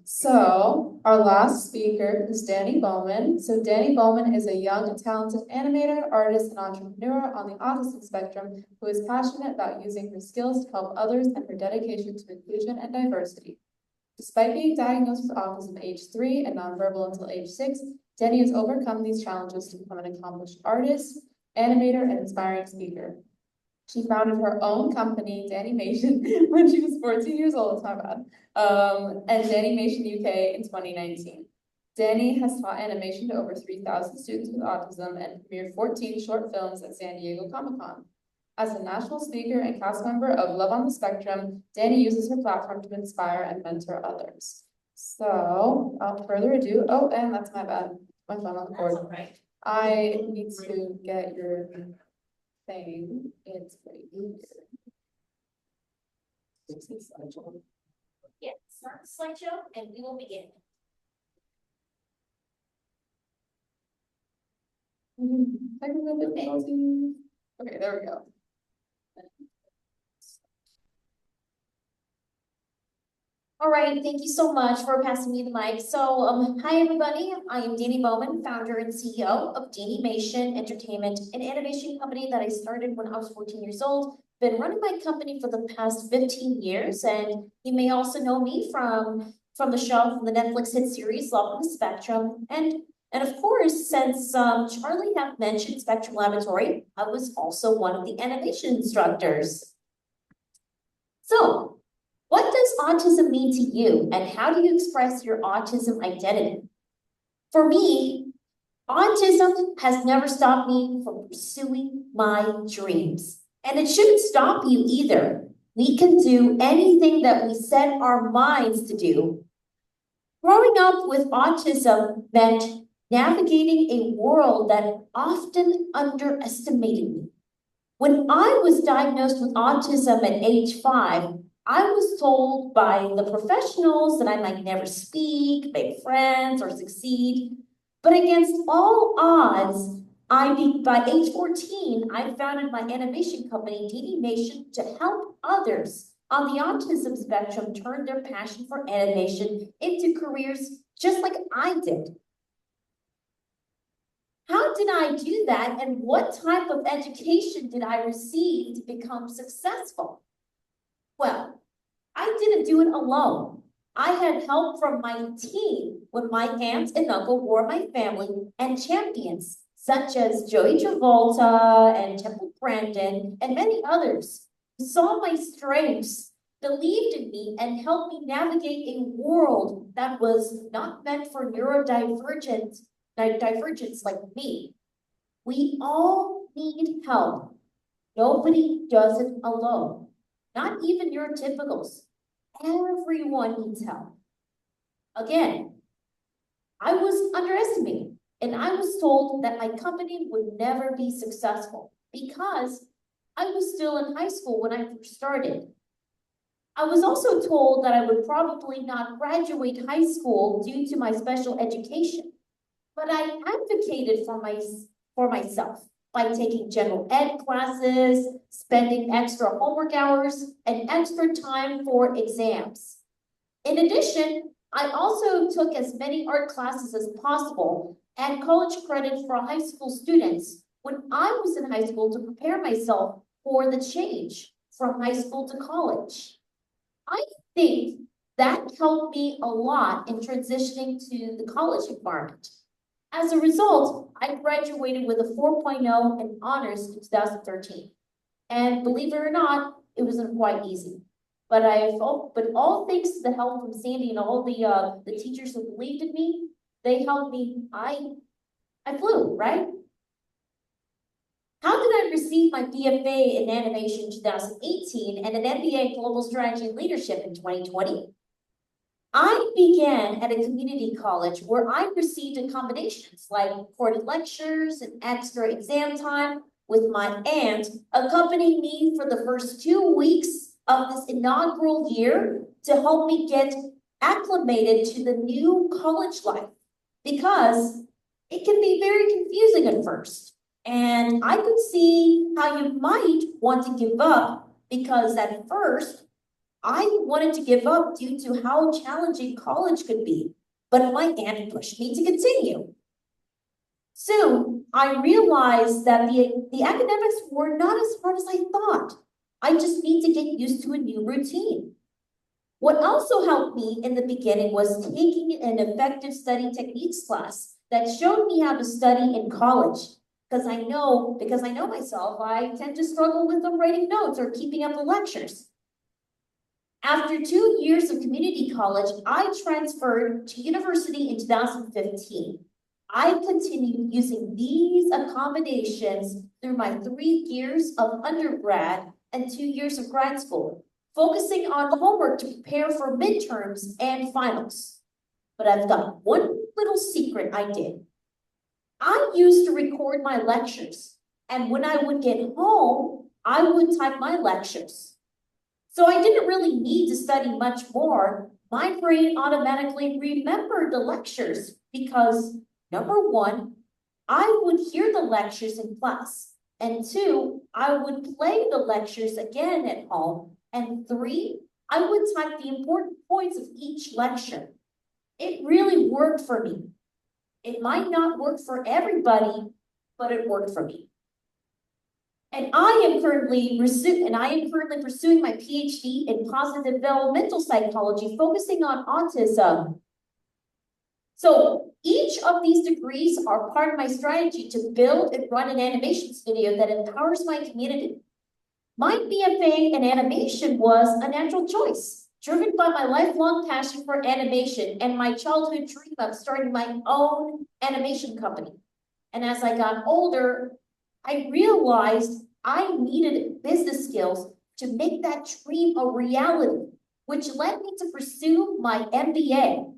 So our last speaker is Dani Bowman. So Dani Bowman is a young and talented animator, artist, and entrepreneur on the autism spectrum who is passionate about using her skills to help others and her dedication to inclusion and diversity. Despite being diagnosed with autism at age 3 and nonverbal until age 6, Dani has overcome these challenges to become an accomplished artist, animator, and inspiring speaker. She founded her own company, Danimation, when she was 14 years old, it's my bad, and Danimation UK in 2019. Dani has taught animation to over 3,000 students with autism and premiered 14 short films at San Diego Comic-Con. As a national speaker and cast member of Love on the Spectrum, Dani uses her platform to inspire and mentor others. So, without further ado, oh, and that's my bad, my phone on the cord. Right. I need to get your thing, it's right here. Yeah, start the slideshow and we will begin. Technical difficulties. Okay, there we go. All right, thank you so much for passing me the mic. So, hi everybody, I am Dani Bowman, founder and CEO of Danimation Entertainment, an animation company that I started when I was 14 years old. Been running my company for the past 15 years, and you may also know me from the show, from the Netflix hit series Love on the Spectrum, and of course, since Charlie have mentioned Spectrum Laboratory, I was also one of the animation instructors. So, what does autism mean to you, and how do you express your autism identity? For me, autism has never stopped me from pursuing my dreams. And it shouldn't stop you either. We can do anything that we set our minds to do. Growing up with autism meant navigating a world that often underestimated me. When I was diagnosed with autism at age 5, I was told by the professionals that I might never speak, make friends, or succeed. But against all odds, by age 14, I founded my animation company, Dani, to help others on the autism spectrum turn their passion for animation into careers just like I did. How did I do that, and what type of education did I receive to become successful? Well, I didn't do it alone. I had help from my team when my aunt and uncle were my family, and champions such as Joey Travolta and Temple Grandin and many others who saw my strengths, believed in me, and helped me navigate a world that was not meant for neurodivergence like me. We all need help. Nobody does it alone. Not even neurotypicals. Everyone needs help. Again, I was underestimated, and I was told that my company would never be successful because I was still in high school when I first started. I was also told that I would probably not graduate high school due to my special education. But I advocated for myself by taking general ed classes, spending extra homework hours, and extra time for exams. In addition, I also took as many art classes as possible and college credit for high school students when I was in high school to prepare myself for the change from high school to college. I think that helped me a lot in transitioning to the college environment. As a result, I graduated with a 4.0 in honors in 2013. And believe it or not, it wasn't quite easy. But all thanks to the help from Sandy and all the teachers who believed in me, they helped me. I flew, right? How did I receive my BFA in animation in 2018 and an MBA in global strategy and leadership in 2020? I began at a community college where I received accommodations like recorded lectures and extra exam time, with my aunt accompanying me for the first 2 weeks of this inaugural year to help me get acclimated to the new college life, because it can be very confusing at first. And I could see how you might want to give up, because at first, I wanted to give up due to how challenging college could be, but my aunt pushed me to continue. Soon, I realized that the academics were not as hard as I thought. I just need to get used to a new routine. What also helped me in the beginning was taking an effective study techniques class that showed me how to study in college. Because I know myself, I tend to struggle with writing notes or keeping up the lectures. After 2 years of community college, I transferred to university in 2015. I continued using these accommodations through my 3 years of undergrad and 2 years of grad school, focusing on homework to prepare for midterms and finals. But I've got one little secret I did. I used to record my lectures, and when I would get home, I would type my lectures. So I didn't really need to study much more. My brain automatically remembered the lectures because, number one, I would hear the lectures in class. And 2, I would play the lectures again at home. And 3, I would type the important points of each lecture. It really worked for me. It might not work for everybody, but it worked for me. And I am currently pursuing my PhD in positive developmental psychology, focusing on autism. So each of these degrees are part of my strategy to build and run an animation studio that empowers my community. My BFA in animation was a natural choice, driven by my lifelong passion for animation and my childhood dream of starting my own animation company. And as I got older, I realized I needed business skills to make that dream a reality, which led me to pursue my MBA.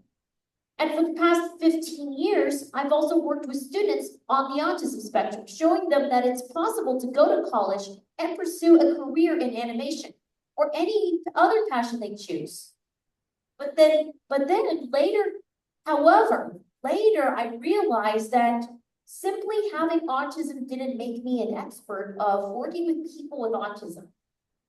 And for the past 15 years, I've also worked with students on the autism spectrum, showing them that it's possible to go to college and pursue a career in animation or any other passion they choose. But then later, however, I realized that simply having autism didn't make me an expert of working with people with autism.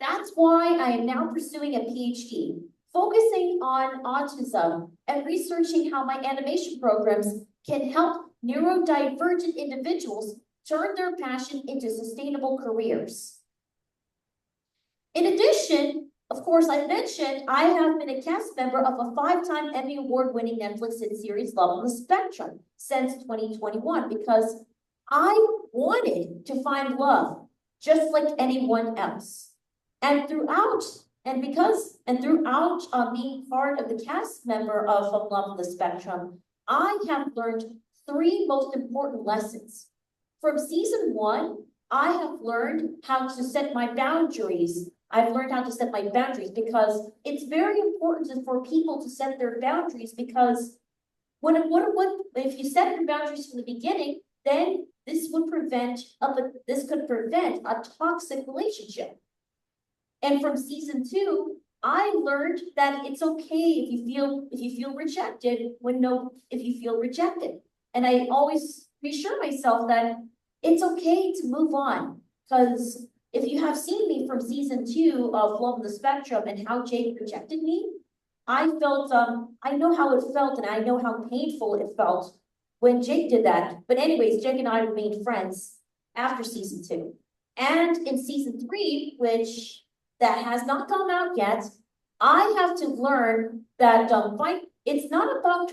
That's why I am now pursuing a PhD, focusing on autism and researching how my animation programs can help neurodivergent individuals turn their passion into sustainable careers. In addition, of course, I mentioned I have been a cast member of a 5-time Emmy Award-winning Netflix hit series Love on the Spectrum since 2021 because I wanted to find love just like anyone else. And throughout being part of the cast member of Love on the Spectrum, I have learned 3 most important lessons. From season 1, I have learned how to set my boundaries. I've learned how to set my boundaries because it's very important for people to set their boundaries because if you set your boundaries from the beginning, then this could prevent a toxic relationship. And from season 2, I learned that it's okay if you feel rejected if you feel rejected. And I always reassure myself that it's okay to move on. Because if you have seen me from season 2 of Love on the Spectrum and how Jake rejected me, I know how it felt and I know how painful it felt when Jake did that. But anyways, Jake and I remained friends after season 2. And in season 3, which that has not come out yet, I have to learn that it's not about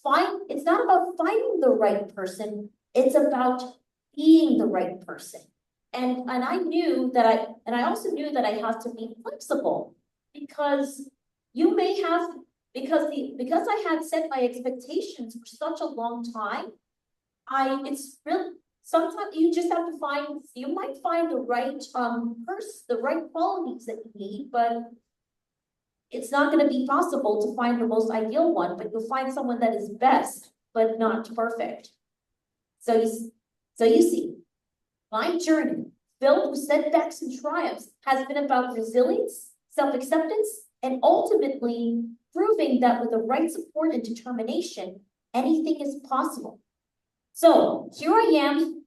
finding the right person, it's about being the right person. And I also knew that I have to be flexible because because I had set my expectations for such a long time, sometimes you just have to you might find the right the right qualities that you need, but it's not going to be possible to find the most ideal one, but you'll find someone that is best, but not perfect. So you see, my journey, filled with setbacks and triumphs, has been about resilience, self-acceptance, and ultimately proving that with the right support and determination, anything is possible. So here I am,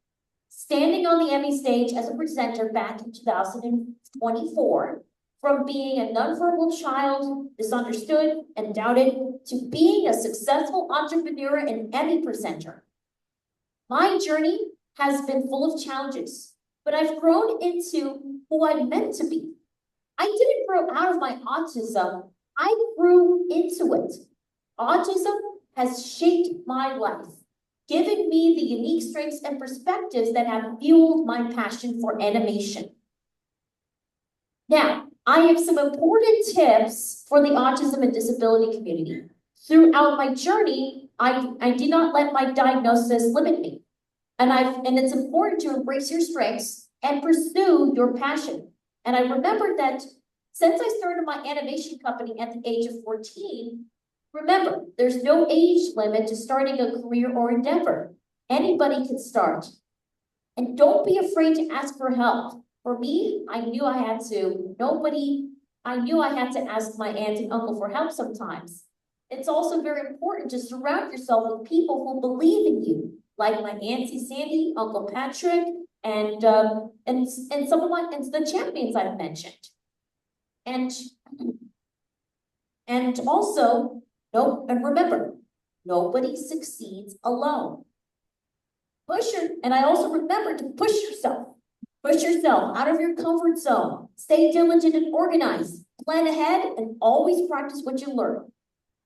standing on the Emmy stage as a presenter back in 2024, from being a nonverbal child, misunderstood and doubted, to being a successful entrepreneur and Emmy presenter. My journey has been full of challenges, but I've grown into who I'm meant to be. I didn't grow out of my autism, I grew into it. Autism has shaped my life, giving me the unique strengths and perspectives that have fueled my passion for animation. Now, I have some important tips for the autism and disability community. Throughout my journey, I did not let my diagnosis limit me. And it's important to embrace your strengths and pursue your passion. And I remembered that since I started my animation company at the age of 14, remember, there's no age limit to starting a career or endeavor. Anybody can start. And don't be afraid to ask for help. For me, I knew I had to ask my aunt and uncle for help sometimes. It's also very important to surround yourself with people who believe in you, like my Auntie Sandy, Uncle Patrick, and some of the champions I've mentioned. And also, remember, nobody succeeds alone. And I also remember to push yourself. Push yourself out of your comfort zone. Stay diligent and organized. Plan ahead and always practice what you learn.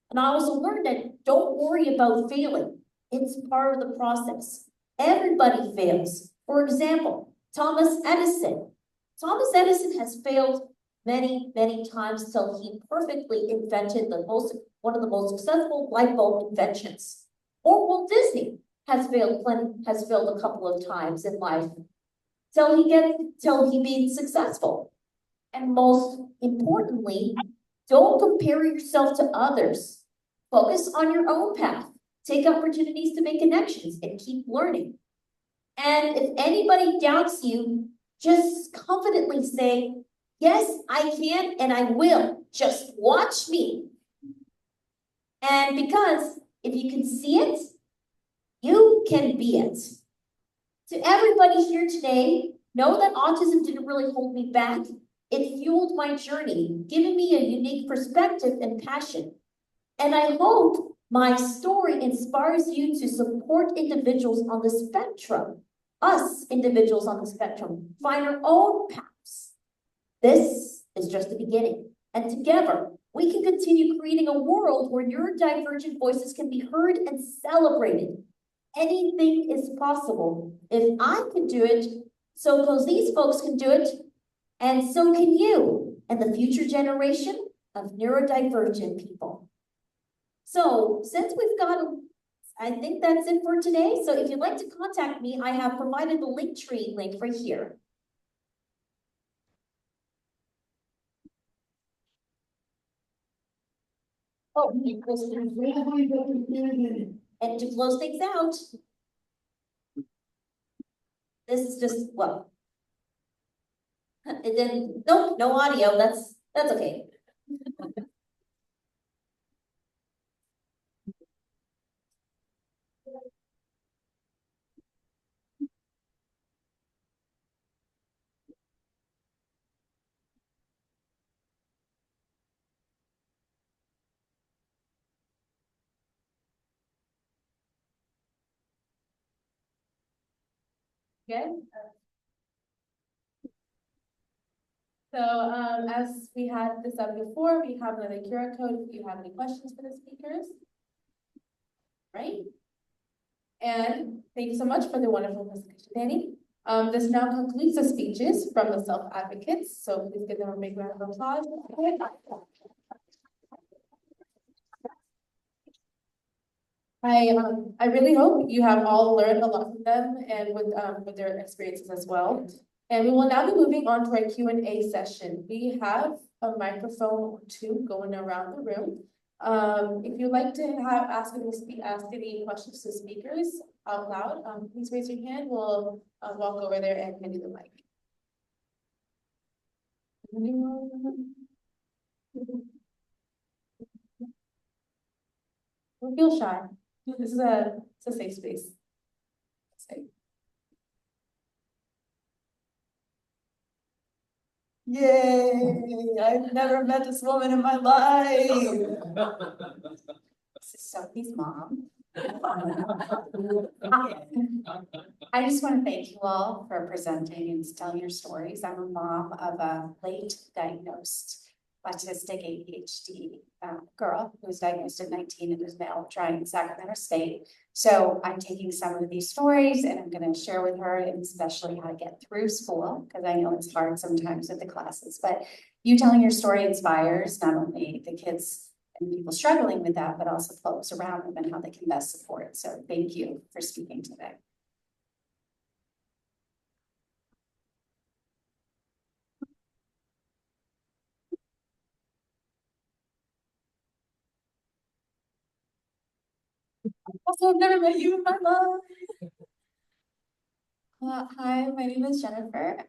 And I also learned that don't worry about failing. It's part of the process. Everybody fails. For example, Thomas Edison. Thomas Edison has failed many, many times till he perfectly invented one of the most successful light bulb inventions. Or Walt Disney has failed a couple of times in life. till he be successful. And most importantly, don't compare yourself to others. Focus on your own path. Take opportunities to make connections and keep learning. And if anybody doubts you, just confidently say, yes, I can and I will. Just watch me. And because if you can see it, you can be it. To everybody here today, know that autism didn't really hold me back. It fueled my journey, giving me a unique perspective and passion. And I hope my story inspires you to support individuals on the spectrum, us individuals on the spectrum, find our own paths. This is just the beginning. And together, we can continue creating a world where neurodivergent voices can be heard and celebrated. Anything is possible. If I can do it, so because these folks can do it, and so can you, and the future generation of neurodivergent people. So since we've got, I think that's it for today. So if you'd like to contact me, I have provided the Linktree link right here. Oh, and to close things out, this is just, well, and then, nope, no audio, that's okay. Good. So as we had this up before, we have another QR code if you have any questions for the speakers. Right? And thank you so much for the wonderful presentation, Dani. This now concludes the speeches from the self-advocates. So please give them a big round of applause. I really hope you have all learned a lot from them and with their experiences as well. And we will now be moving on to our Q&A session. We have a microphone or two going around the room. If you'd like to ask any questions to speakers out loud, please raise your hand. We'll walk over there and hand you the mic. Don't feel shy. This is it's a safe space. Yay, I've never met this woman in my life. This is Sophie's mom. I just want to thank you all for presenting and telling your stories. I'm a mom of a late diagnosed autistic ADHD girl who was diagnosed at 19 and is now trying in Sacramento State. So I'm taking some of these stories and I'm going to share with her, and especially how to get through school, because I know it's hard sometimes with the classes. But you telling your story inspires not only the kids and people struggling with that, but also folks around them and how they can best support. So thank you for speaking today. Also, I've never met you in my life. Hi, my name is Jennifer.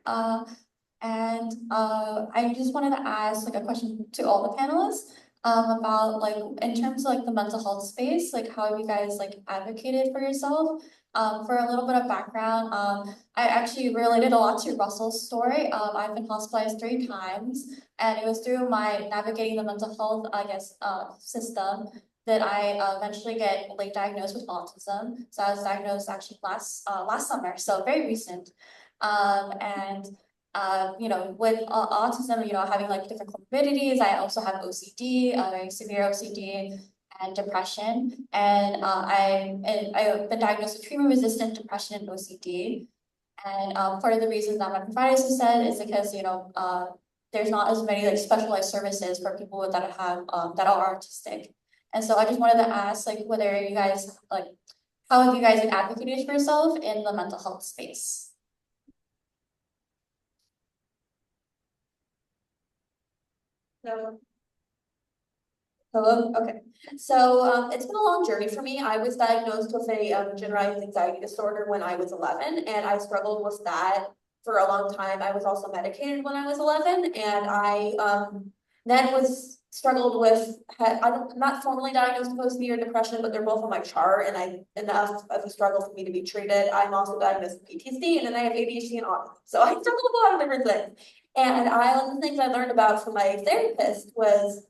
And I just wanted to ask like a question to all the panelists about like in terms of like the mental health space, like how have you guys like advocated for yourself? For a little bit of background, I actually related a lot to Russell's story. I've been hospitalized 3 times, and it was through my navigating the mental health, I guess, system that I eventually get late diagnosed with autism. So I was diagnosed actually last summer, so very recent. You know, with autism, you know, having like different comorbidities, I also have OCD, very severe OCD and depression. And I've been diagnosed with treatment-resistant depression and OCD. And part of the reason that my providers have said is because, you know, there's not as many like specialized services for people that have that are autistic. And so I just wanted to ask, like, whether you guys how have you guys advocated for yourself in the mental health space? So. Hello, okay. So it's been a long journey for me. I was diagnosed with a generalized anxiety disorder when I was 11, and I struggled with that for a long time. I was also medicated when I was 11, and I then was struggled with, I'm not formally diagnosed with OCD or depression, but they're both on my chart, and enough of a struggle for me to be treated. I'm also diagnosed with PTSD, and then I have ADHD and autism. So I struggle with a lot of different things. And one of the things I learned about from my therapist was,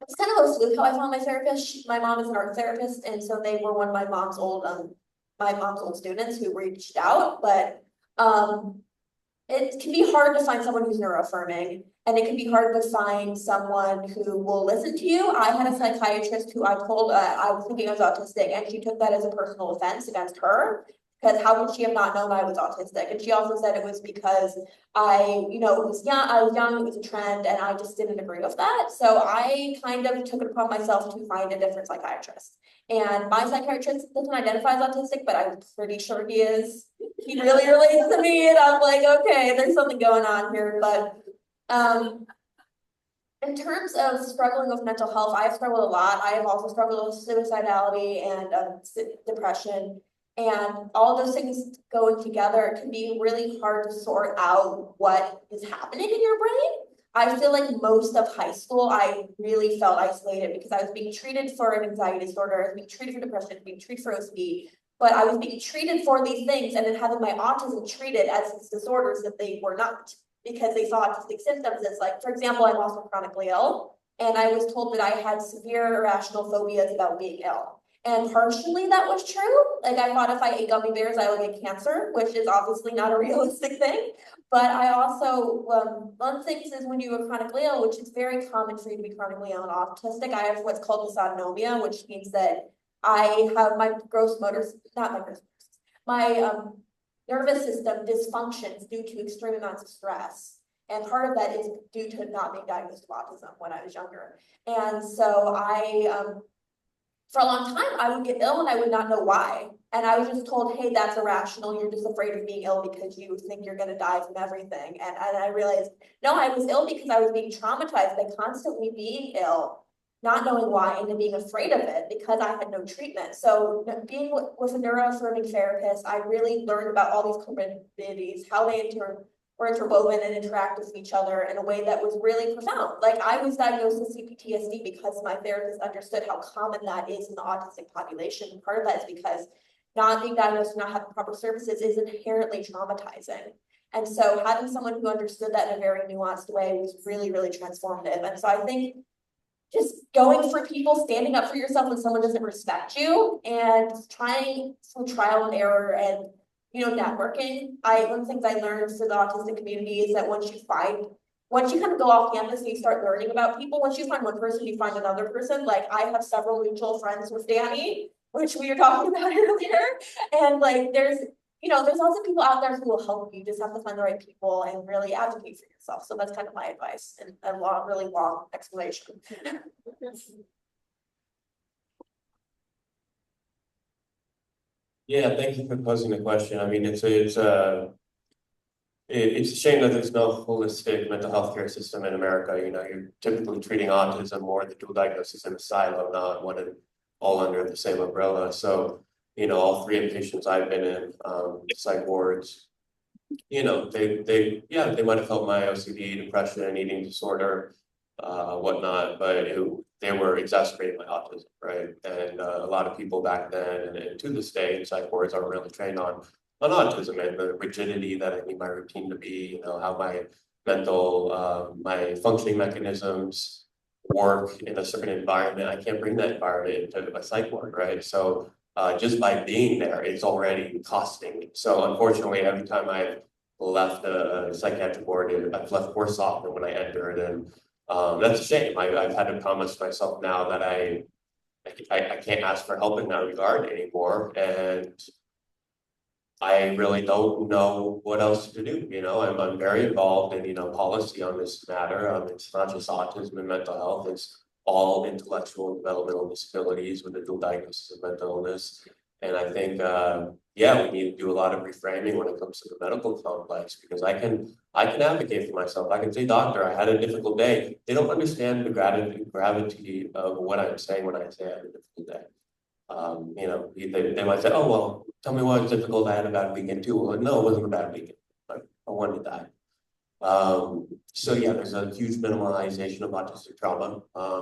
it's kind of a fluke how I found my therapist. My mom is an art therapist, and so they were one of my mom's old students who reached out. But it can be hard to find someone who's neuroaffirming, and it can be hard to find someone who will listen to you. I had a psychiatrist who I told I was thinking I was autistic, and she took that as a personal offense against her. Because how could she have not known I was autistic? And she also said it was because I was young, it was a trend, and I just didn't agree with that. So I kind of took it upon myself to find a different psychiatrist. And my psychiatrist doesn't identify as autistic, but I'm pretty sure he is. He really relates to me, and I'm like, okay, there's something going on here. But in terms of struggling with mental health, I've struggled a lot. I have also struggled with suicidality and depression. And all those things going together, it can be really hard to sort out what is happening in your brain. I feel like most of high school, I really felt isolated because I was being treated for an anxiety disorder, I was being treated for depression, being treated for OCD, but I was being treated for these things and then having my autism treated as these disorders that they were not, because they saw autistic symptoms as, like, for example, I'm also chronically ill, and I was told that I had severe irrational phobias about being ill. And partially that was true. Like, I thought if I ate gummy bears, I would get cancer, which is obviously not a realistic thing. But I also, one of the things is when you are chronically ill, which is very common for you to be chronically ill and autistic, I have what's called dysautonomia, which means that I have my nervous system dysfunctions due to extreme amounts of stress. And part of that is due to not being diagnosed with autism when I was younger. And so for a long time, I would get ill and I would not know why. And I was just told, hey, that's irrational. You're just afraid of being ill because you think you're going to die from everything. And I realized, no, I was ill because I was being traumatized by constantly being ill, not knowing why, and then being afraid of it because I had no treatment. So being with a neuroaffirming therapist, I really learned about all these comorbidities, how they were interwoven and interact with each other in a way that was really profound. Like, I was diagnosed with CPTSD because my therapist understood how common that is in the autistic population. And part of that is because not being diagnosed and not having proper services is inherently traumatizing. And so having someone who understood that in a very nuanced way was really, really transformative. And so I think just going for people, standing up for yourself when someone doesn't respect you, and trying some trial and error and networking. One of the things I learned for the autistic community is that once you kind of go off campus and you start learning about people, once you find one person, you find another person. Like, I have several mutual friends with Dani, which we were talking about earlier. And like, there's also people out there who will help you. You just have to find the right people and really advocate for yourself. So that's kind of my advice and a really long explanation. Yeah, thank you for posing the question. I mean, it's a shame that there's no holistic mental health care system in America. You're typically treating autism or the dual diagnosis in a silo, not all under the same umbrella. So, all three inpatients I've been in, psych wards, they might have felt my OCD, depression, eating disorder, whatnot, but they were exacerbating my autism, right? And a lot of people back then and to this day, psych wards aren't really trained on autism and the rigidity that I need my routine to be, how my mental, my functioning mechanisms work in a certain environment. I can't bring that environment into a psych ward, right? So just by being there, it's already costing me. So unfortunately, every time I've left a psychiatric ward, I've left worse off than when I entered, and that's a shame. I've had to promise myself now that I can't ask for help in that regard anymore, and I really don't know what else to do. I'm very involved in policy on this matter. It's not just autism and mental health; it's all intellectual and developmental disabilities with a dual diagnosis of mental illness. And I think, yeah, we need to do a lot of reframing when it comes to the medical complex, because I can advocate for myself. I can say, doctor, I had a difficult day. They don't understand the gravity of what I'm saying when I say I had a difficult day. You know, they might say, oh, well, tell me why it's difficult. I had a bad weekend too. Well, no, it wasn't a bad weekend. I wanted to die. So yeah, there's a huge minimalization of autistic trauma.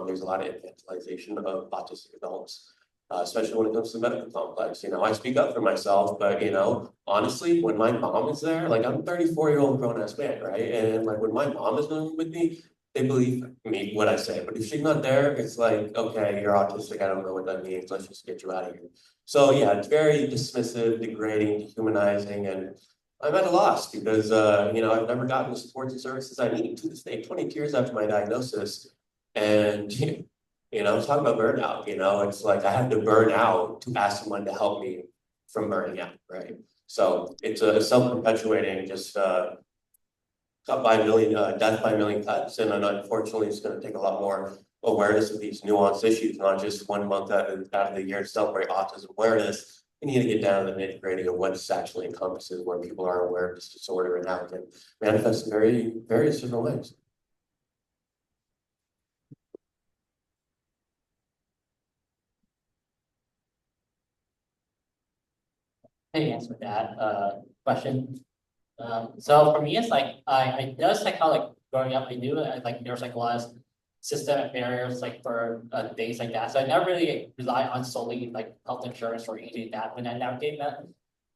There's a lot of infantilization of autistic adults, especially when it comes to the medical complex. You know, I speak up for myself, but you know, honestly, when my mom is there, like I'm a 34-year-old grown-ass man, right? And like when my mom is with me, they believe me what I say. But if she's not there, it's like, okay, you're autistic. I don't know what that means. Let's just get you out of here. So yeah, it's very dismissive, degrading, dehumanizing, and I'm at a loss because, you know, I've never gotten the supports and services I need to this day, 22 years after my diagnosis. And, you know, talk about burnout, you know, it's like I had to burn out to ask someone to help me from burning out, right? So it's a self-perpetuating, just cut by a million, death by a million cuts. And unfortunately, it's going to take a lot more awareness of these nuanced issues, not just 1 month out of the year to celebrate autism awareness. We need to get down to the nitty-gritty of what this actually encompasses, where people are aware of this disorder and how it can manifest in various different ways. Hey, answer that question. So for me, it's like I noticed like how like growing up, I knew like there was like a lot of systemic barriers like for things like that. So I never really rely on solely like health insurance or anything like that when I navigate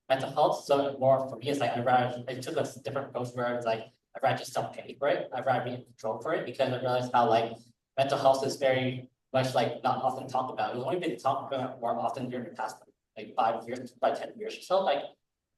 mental health. So more for me, it's like I took a different approach where it's like I'd rather just self-pay for it. I'd rather be in control for it, because I realized how like mental health is very much like not often talked about. It was only been talked about more often during the past like 5 years, by 10 years or so, like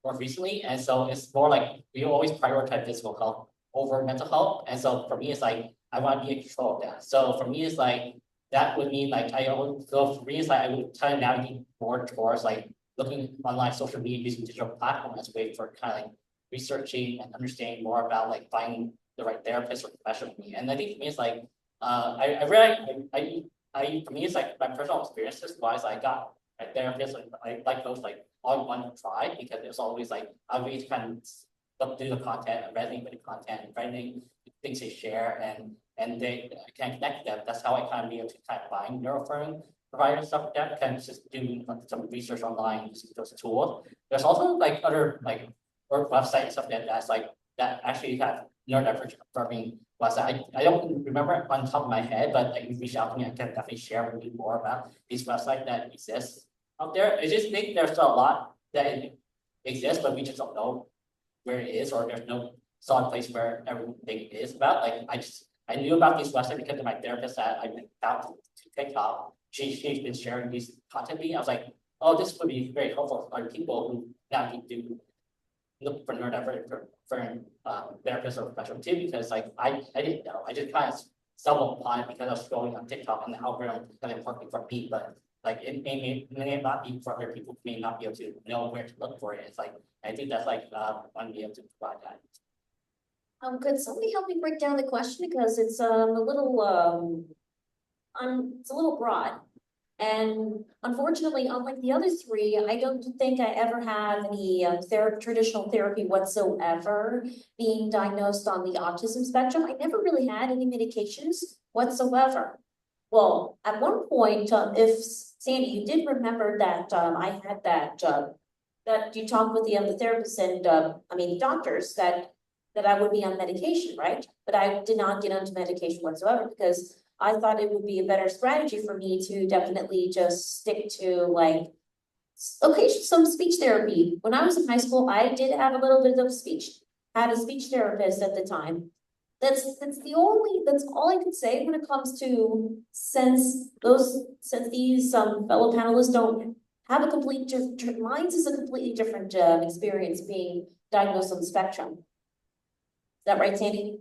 more recently. And so it's more like we always prioritize physical health over mental health. And so for me, it's like I want to be in control of that. So for me, it's like that would mean like so for me, it's like I would try to navigate more towards like looking online social media, using digital platforms as a way for kind of like researching and understanding more about like finding the right therapist or professional for me. And I think for me, it's like I really for me, it's like my personal experiences wise, I got a therapist like those like all want to try, because it's always like I always kind of look through the content and resonate with the content and finding things they share, and they can connect them. That's how I kind of be able to kind of find neuroaffirming providers, stuff like that. Kind of just do some research online using those tools. There's also like other like or websites and stuff like that's like that actually have neurodivergent website. I don't remember on top of my head, but like you reach out to me, I can definitely share with you more about these websites that exist out there. I just think there's a lot that exists, but we just don't know where it is, or there's no solid place where everything is about. Like I knew about these websites because of my therapist that I found to TikTok. She's been sharing these content with me. I was like, oh, this would be very helpful for other people who now need to look for neurodivergent therapists or professional too, because like I didn't know. I just kind of stumbled upon it because I was scrolling on TikTok and the algorithm kind of working for me, but like it may not be for other people who may not be able to know where to look for it. It's like I think that's like one be able to provide that. Could somebody help me break down the question, because it's a little it's a little broad. And unfortunately, unlike the other three, I don't think I ever had any traditional therapy whatsoever being diagnosed on the autism spectrum. I never really had any medications whatsoever. Well, at one point, if Sandy, you did remember that I had that you talked with the therapist and doctors that I would be on medication, right? But I did not get onto medication whatsoever, because I thought it would be a better strategy for me to definitely just stick to like, okay, some speech therapy. When I was in high school, I did have a little bit of speech. I had a speech therapist at the time. That's all I could say when it comes to, since these fellow panelists don't have a complete mine's is a completely different experience being diagnosed on the spectrum. Is that right, Sandy?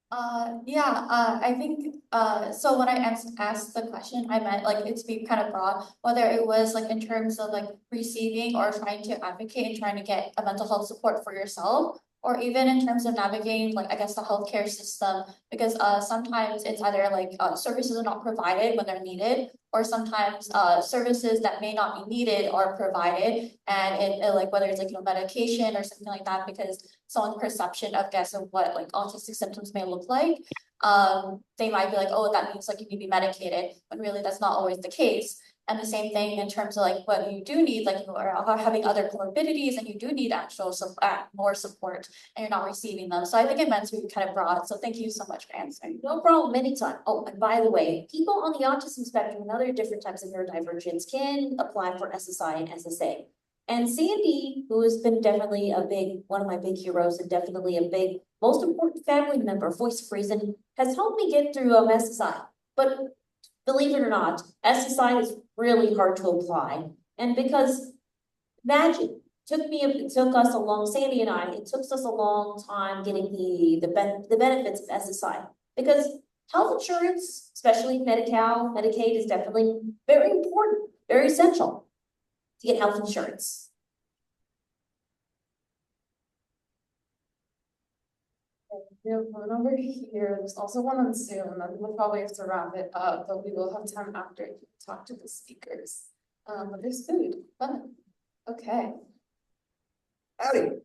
I think, so when I asked the question, I meant like it to be kind of broad, whether it was like in terms of like receiving or trying to advocate and trying to get a mental health support for yourself, or even in terms of navigating, like, I guess, the healthcare system, because sometimes it's either like services are not provided when they're needed, or sometimes services that may not be needed are provided, and it like whether it's like medication or something like that, because someone's perception of guess of what like autistic symptoms may look like, they might be like, oh, that means like you need to be medicated, when really that's not always the case. And the same thing in terms of like what you do need, like you are having other comorbidities and you do need actual more support and you're not receiving them. So I think it meant to be kind of broad. So thank you so much for answering. No problem, anytime. Oh, and by the way, people on the autism spectrum and other different types of neurodivergence can apply for SSI and SSA. And Sandy, who has been definitely one of my big heroes and definitely a big, most important family member, voice of reason, has helped me get through SSI. But believe it or not, SSI is really hard to apply. And because imagine, it took us a long, Sandy and I, it took us a long time getting the benefits of SSI. Because health insurance, especially Medi-Cal, Medicaid, is definitely very important, very essential to get health insurance. We have one over here. There's also one on Zoom, and we'll probably have to wrap it up, but we will have time after to talk to the speakers. But there's food. Fun. Okay. Howdy.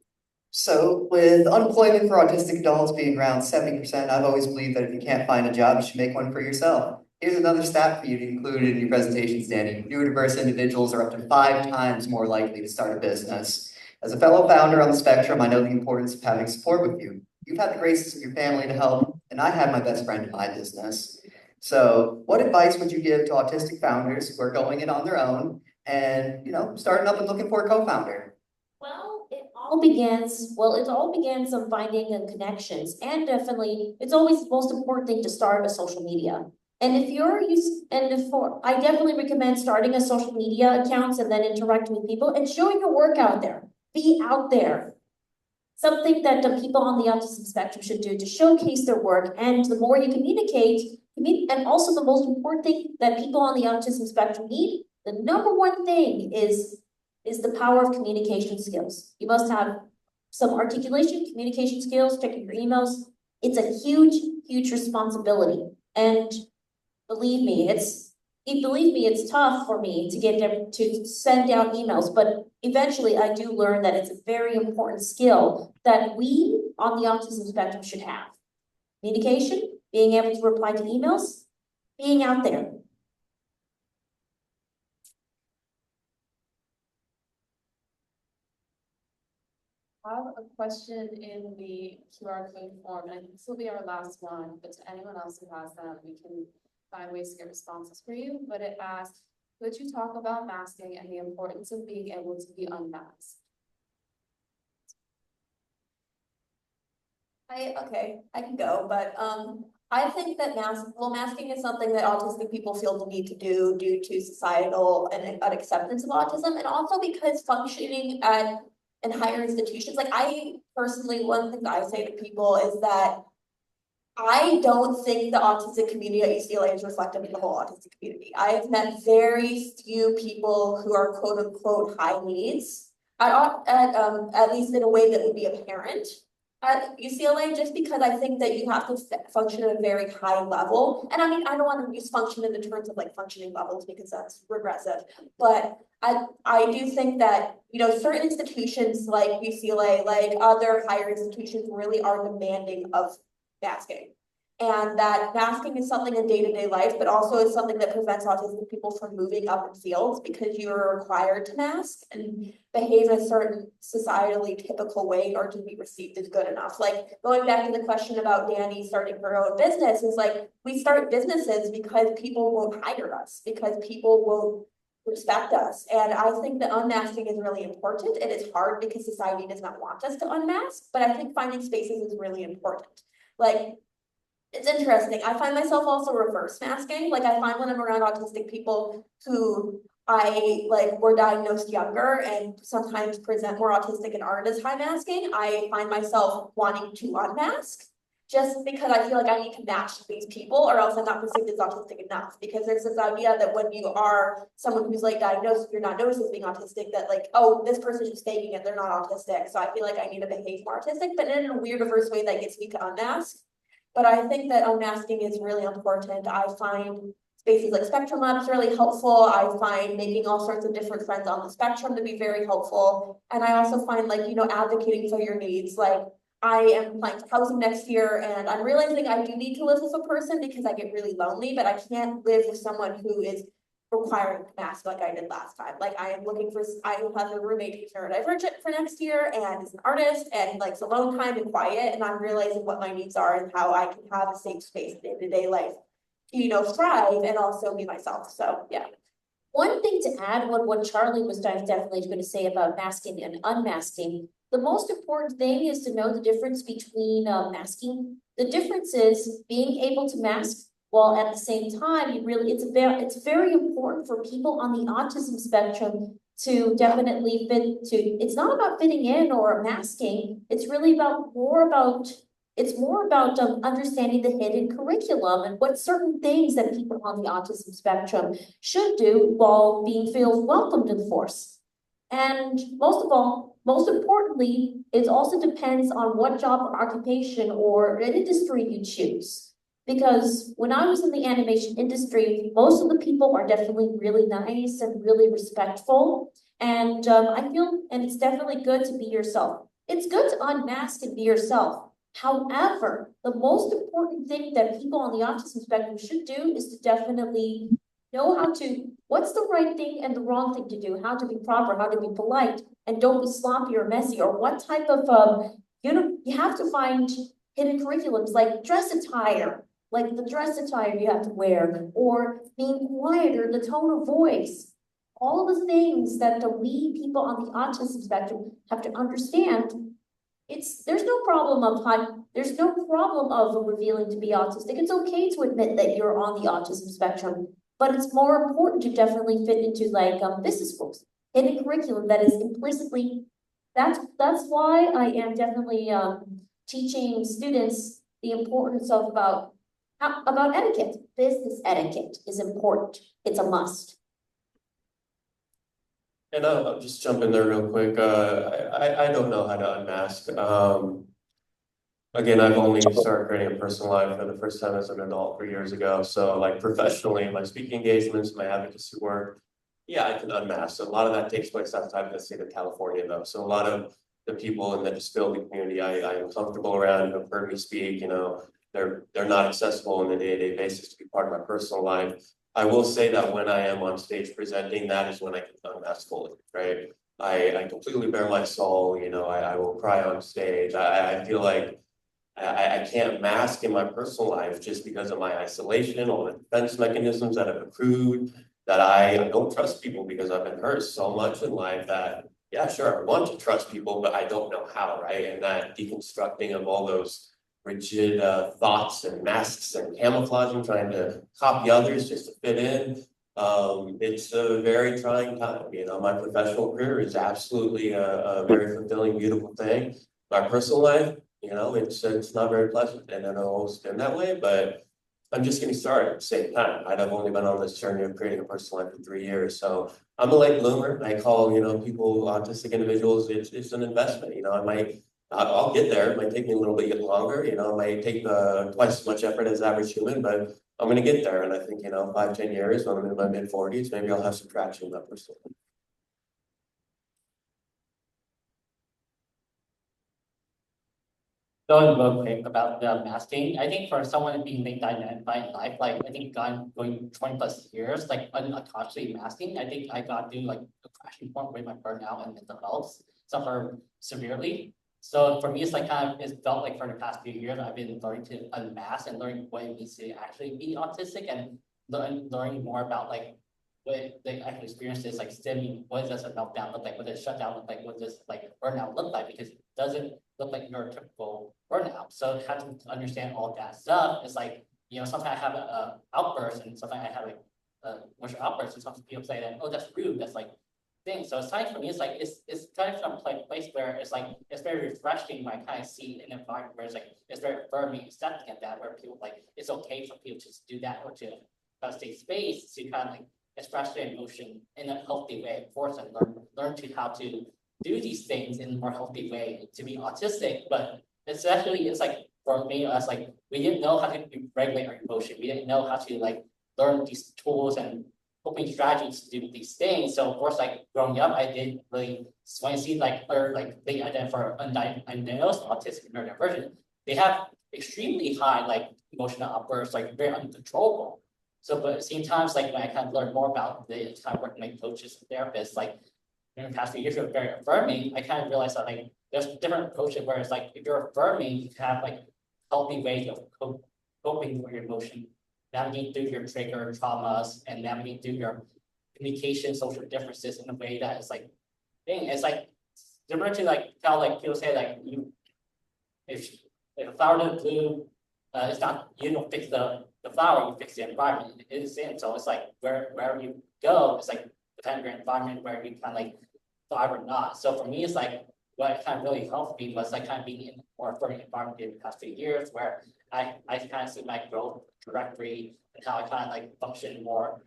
So with unemployment for autistic adults being around 70%, I've always believed that if you can't find a job, you should make one for yourself. Here's another stat for you to include in your presentations, Dani. Neurodiverse individuals are up to 5 times more likely to start a business. As a fellow founder on the spectrum, I know the importance of having support with you. You've had the graces of your family to help, and I had my best friend in my business. So what advice would you give to autistic founders who are going it on their own and, starting up and looking for a co-founder? Well, it all begins on finding connections, and definitely, it's always the most important thing to start a social media. And I definitely recommend starting a social media accounts and then interacting with people and showing your work out there. Be out there. Something that the people on the autism spectrum should do to showcase their work, and the more you communicate, and also the most important thing that people on the autism spectrum need, the number one thing is the power of communication skills. You must have some articulation, communication skills, checking your emails. It's a huge, huge responsibility. And believe me, it's tough for me to get them to send out emails, but eventually I do learn that it's a very important skill that we on the autism spectrum should have. Communication, being able to reply to emails, being out there. I have a question in the QR code form, and this will be our last one, but to anyone else who has them, we can find ways to get responses for you. But it asks, could you talk about masking and the importance of being able to be unmasked? I can go, but I think that masking is something that autistic people feel the need to do due to societal and unacceptance of autism, and also because functioning in higher institutions, like I personally, one thing that I say to people is that I don't think the autistic community at UCLA is reflective of the whole autistic community. I have met very few people who are quote unquote high needs, at least in a way that would be apparent at UCLA, just because I think that you have to function at a very high level. And I mean, I don't want to use function in the terms of like functioning levels because that's regressive, but I do think that, certain institutions like UCLA, like other higher institutions really are demanding of masking. And that masking is something in day-to-day life, but also is something that prevents autistic people from moving up in fields because you're required to mask and behave in a certain societally typical way in order to be received as good enough. Like going back to the question about Dani starting her own business, is like we start businesses because people won't hire us, because people won't respect us. And I think that unmasking is really important. It is hard because society does not want us to unmask, but I think finding spaces is really important. Like, it's interesting. I find myself also reverse masking. Like I find when I'm around autistic people who were diagnosed younger and sometimes present more autistic and aren't as high masking, I find myself wanting to unmask just because I feel like I need to match these people or else I'm not perceived as autistic enough. Because there's this idea that when you are someone who's like diagnosed, you're not noticed as being autistic, that like, oh, this person's just faking it, they're not autistic. So I feel like I need to behave more autistic, but in a weird reverse way that gets me to unmask. But I think that unmasking is really important. I find spaces like Spectrum Labs really helpful. I find making all sorts of different friends on the spectrum to be very helpful. And I also find like, advocating for your needs. Like I am applying to housing next year and I'm realizing I do need to live with a person because I get really lonely, but I can't live with someone who is requiring mask like I did last time. Like I am looking for, I have a roommate who's neurodivergent for next year and is an artist and likes alone time and quiet. And I'm realizing what my needs are and how I can have a safe space in day-to-day life, thrive and also be myself. So yeah. One thing to add, what Charlie was definitely going to say about masking and unmasking, the most important thing is to know the difference between masking. The difference is being able to mask while at the same time, it's very important for people on the autism spectrum to definitely it's not about fitting in or masking, it's really more about understanding the hidden curriculum and what certain things that people on the autism spectrum should do while feel welcomed in the force. And most importantly, it also depends on what job or occupation or an industry you choose. Because when I was in the animation industry, most of the people are definitely really nice and really respectful. And I feel, and it's definitely good to be yourself. It's good to unmask and be yourself. However, the most important thing that people on the autism spectrum should do is to definitely know what's the right thing and the wrong thing to do, how to be proper, how to be polite, and don't be sloppy or messy, or what type of, you have to find hidden curriculums like dress attire, like the dress attire you have to wear, or being quieter, the tone of voice, all the things that we people on the autism spectrum have to understand. There's no problem of revealing to be autistic. It's okay to admit that you're on the autism spectrum, but it's more important to definitely fit into like business schools, hidden curriculum that is implicitly, that's why I am definitely teaching students the importance of about etiquette. Business etiquette is important. It's a must. And I'll just jump in there real quick. I don't know how to unmask. Again, I've only started creating a personal life for the first time as an adult 3 years ago. So like professionally, my speaking engagements, my advocacy work, yeah, I can unmask. So a lot of that takes place outside of the state of California though. So a lot of the people in the disability community I am comfortable around, who've heard me speak, they're not accessible on a day-to-day basis to be part of my personal life. I will say that when I am on stage presenting, that is when I can unmask fully, right? I completely bare my soul, I will cry on stage. I feel like I can't mask in my personal life just because of my isolation, all the defense mechanisms that have accrued, that I don't trust people because I've been hurt so much in life that, yeah, sure, I want to trust people, but I don't know how, right? And that deconstructing of all those rigid thoughts and masks and camouflaging, trying to copy others just to fit in. It's a very trying time. My professional career is absolutely a very fulfilling, beautiful thing. My personal life, it's not very pleasant, and it'll always been that way, but I'm just getting started at the same time. I've only been on this journey of creating a personal life for 3 years. So I'm a late bloomer. I call, people, autistic individuals, it's an investment. I'll get there. It might take me a little bit longer, it might take twice as much effort as average human, but I'm going to get there. And I think, 5-10 years when I'm in my mid-40s, maybe I'll have some traction in that personal life. Going real quick about the masking, I think for someone being late identified in life, like I think going 20 plus years, like unconsciously masking, I think I got to like a crashing point with my burnout and mental health suffer severely. So for me, it's like it felt like for the past few years, I've been learning to unmask and learning what it means to actually be autistic and learning more about like what they actually experience is like stemming, what does a meltdown look like? What does a shutdown look like? What does like burnout look like? Because it doesn't look like your typical burnout. So having to understand all that stuff is like, sometimes I have a outburst and sometimes I have like a emotional outburst and some people say that, oh, that's rude. That's like thing. So it's like for me, it's kind of from a place where it's very refreshing when I kind of see an environment where it's very affirming, accepting of that, where people it's okay for people to do that or to stay space to kind of express their emotion in a healthy way, force and learn to how to do these things in a more healthy way to be autistic. But especially it's for me, it's we didn't know how to regulate our emotion. We didn't know how to learn these tools and coping strategies to do these things. So of course, growing up, I didn't really when I see or they identify for undiagnosed autistic neurodivergent, they have extremely high emotional outbursts, very uncontrollable. So, but at the same time, when I kind of learned more about the kind of working with coaches and therapists, in the past few years, were very affirming. I kind of realized that there's different approaches where it's if you're affirming, you have healthy ways of coping with your emotion, navigate through your trigger traumas, and navigate through your communication, social differences in a way that is it's similar to how people say you if a flower doesn't bloom, it's not you don't fix the flower, you fix the environment. It is in. So it's wherever you go, it's depending on your environment where you kind of thrive or not. So for me, it's what kind of really helped me was kind of being in a more affirming environment in the past few years where I kind of see my growth trajectory and how I kind of function more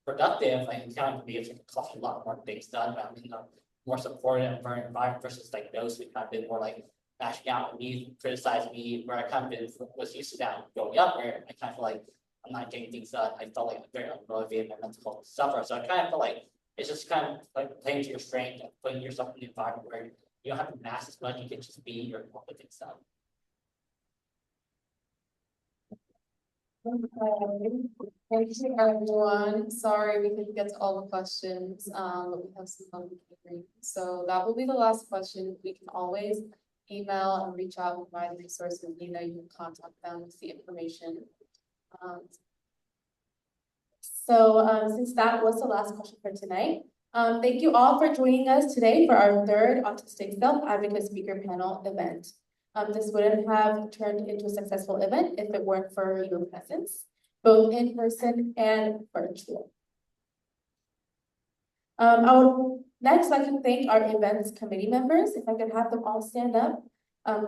productive and kind of be able to accomplish a lot more things done when I'm in a more supportive environment versus those who kind of been more lashing out at me, criticizing me, where I kind of was used to that growing up, where I kind of feel I'm not getting things done. I felt I'm very unmotivated, my mental health suffer. So I kind of feel it's just kind of playing to your strength and putting yourself in the environment where you don't have to mask as much, you can just be your competent self. Thank you, everyone. Sorry we couldn't get to all the questions, but we have some fun catering. So that will be the last question. We can always email and reach out and provide resources. You can contact them with the information. Since that was the last question for tonight, thank you all for joining us today for our third Autistic Self-Advocate Speaker Panel event. This wouldn't have turned into a successful event if it weren't for your presence, both in person and virtual. I would next like to thank our events committee members. If I could have them all stand up.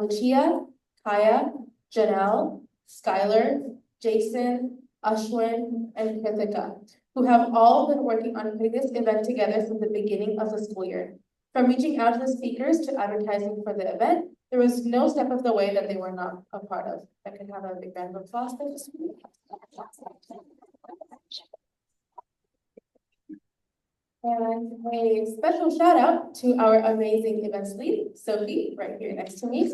Lucia, Kaya, Janelle, Skylar, Jason, Ashwin, and Krithika, who have all been working on putting this event together since the beginning of the school year. From reaching out to the speakers to advertising for the event, there was no step of the way that they were not a part of. I could have a big round of applause for this. And a special shout out to our amazing events lead, Sophie, right here next to me.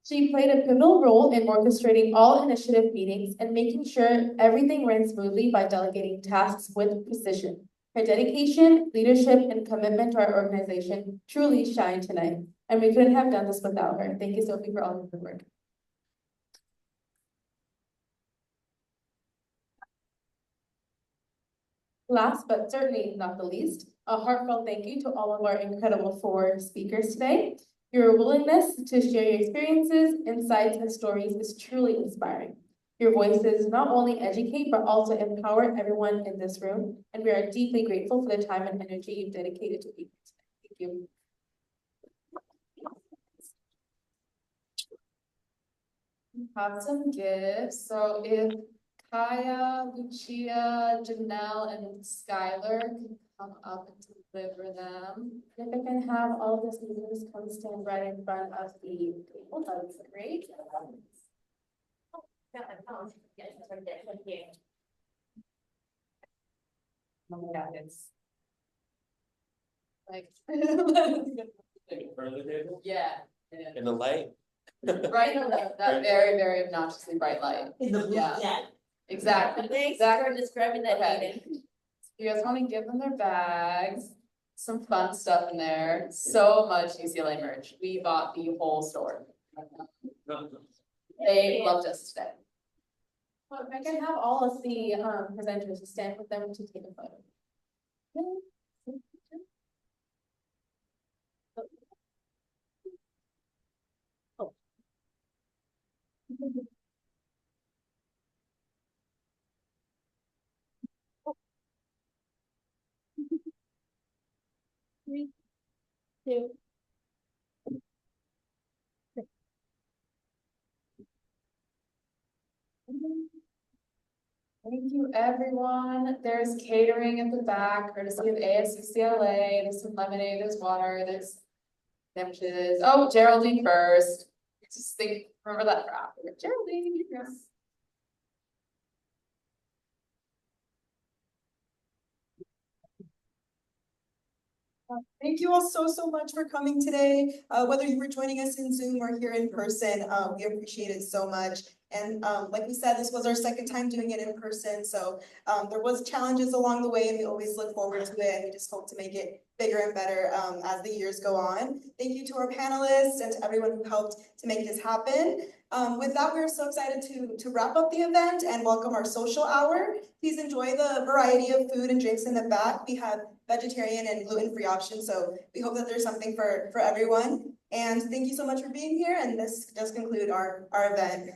She played a pivotal role in orchestrating all initiative meetings and making sure everything ran smoothly by delegating tasks with precision. Her dedication, leadership, and commitment to our organization truly shine tonight, and we couldn't have done this without her. Thank you, Sophie, for all of your work. Last but certainly not the least, a heartfelt thank you to all of our incredible 4 speakers today. Your willingness to share your experiences, insights, and stories is truly inspiring. Your voices not only educate, but also empower everyone in this room, and we are deeply grateful for the time and energy you've dedicated to being here today. Thank you. Have some gifts. So if Kaya, Lucia, Janelle, and Skylar can come up and deliver them. If I can have all of the speakers come stand right in front of the table, that would be great. Oh my God, it's yeah. In the light. Right in that very, very obnoxiously bright light. In the blue, yeah. Exactly. Thanks for describing that meeting. You guys want to give them their bags? Some fun stuff in there. So much UCLA merch. We bought the whole store. They loved us today. Well, if I can have all of the presenters stand with them to take a photo. 2. Thank you, everyone. There's catering at the back, courtesy of UCLA. There's some lemonade, there's water, there's sandwiches. Oh, Geraldine first. Just think, remember that for after. Geraldine, yes. Thank you all so much for coming today. Whether you were joining us in Zoom or here in person, we appreciate it so much. And like we said, this was our second time doing it in person, so there was challenges along the way, and we always look forward to it, and we just hope to make it bigger and better as the years go on. Thank you to our panelists and to everyone who helped to make this happen. With that, we're so excited to wrap up the event and welcome our social hour. Please enjoy the variety of food and drinks in the back. We have vegetarian and gluten-free options, so we hope that there's something for everyone. And thank you so much for being here, and this does conclude our event.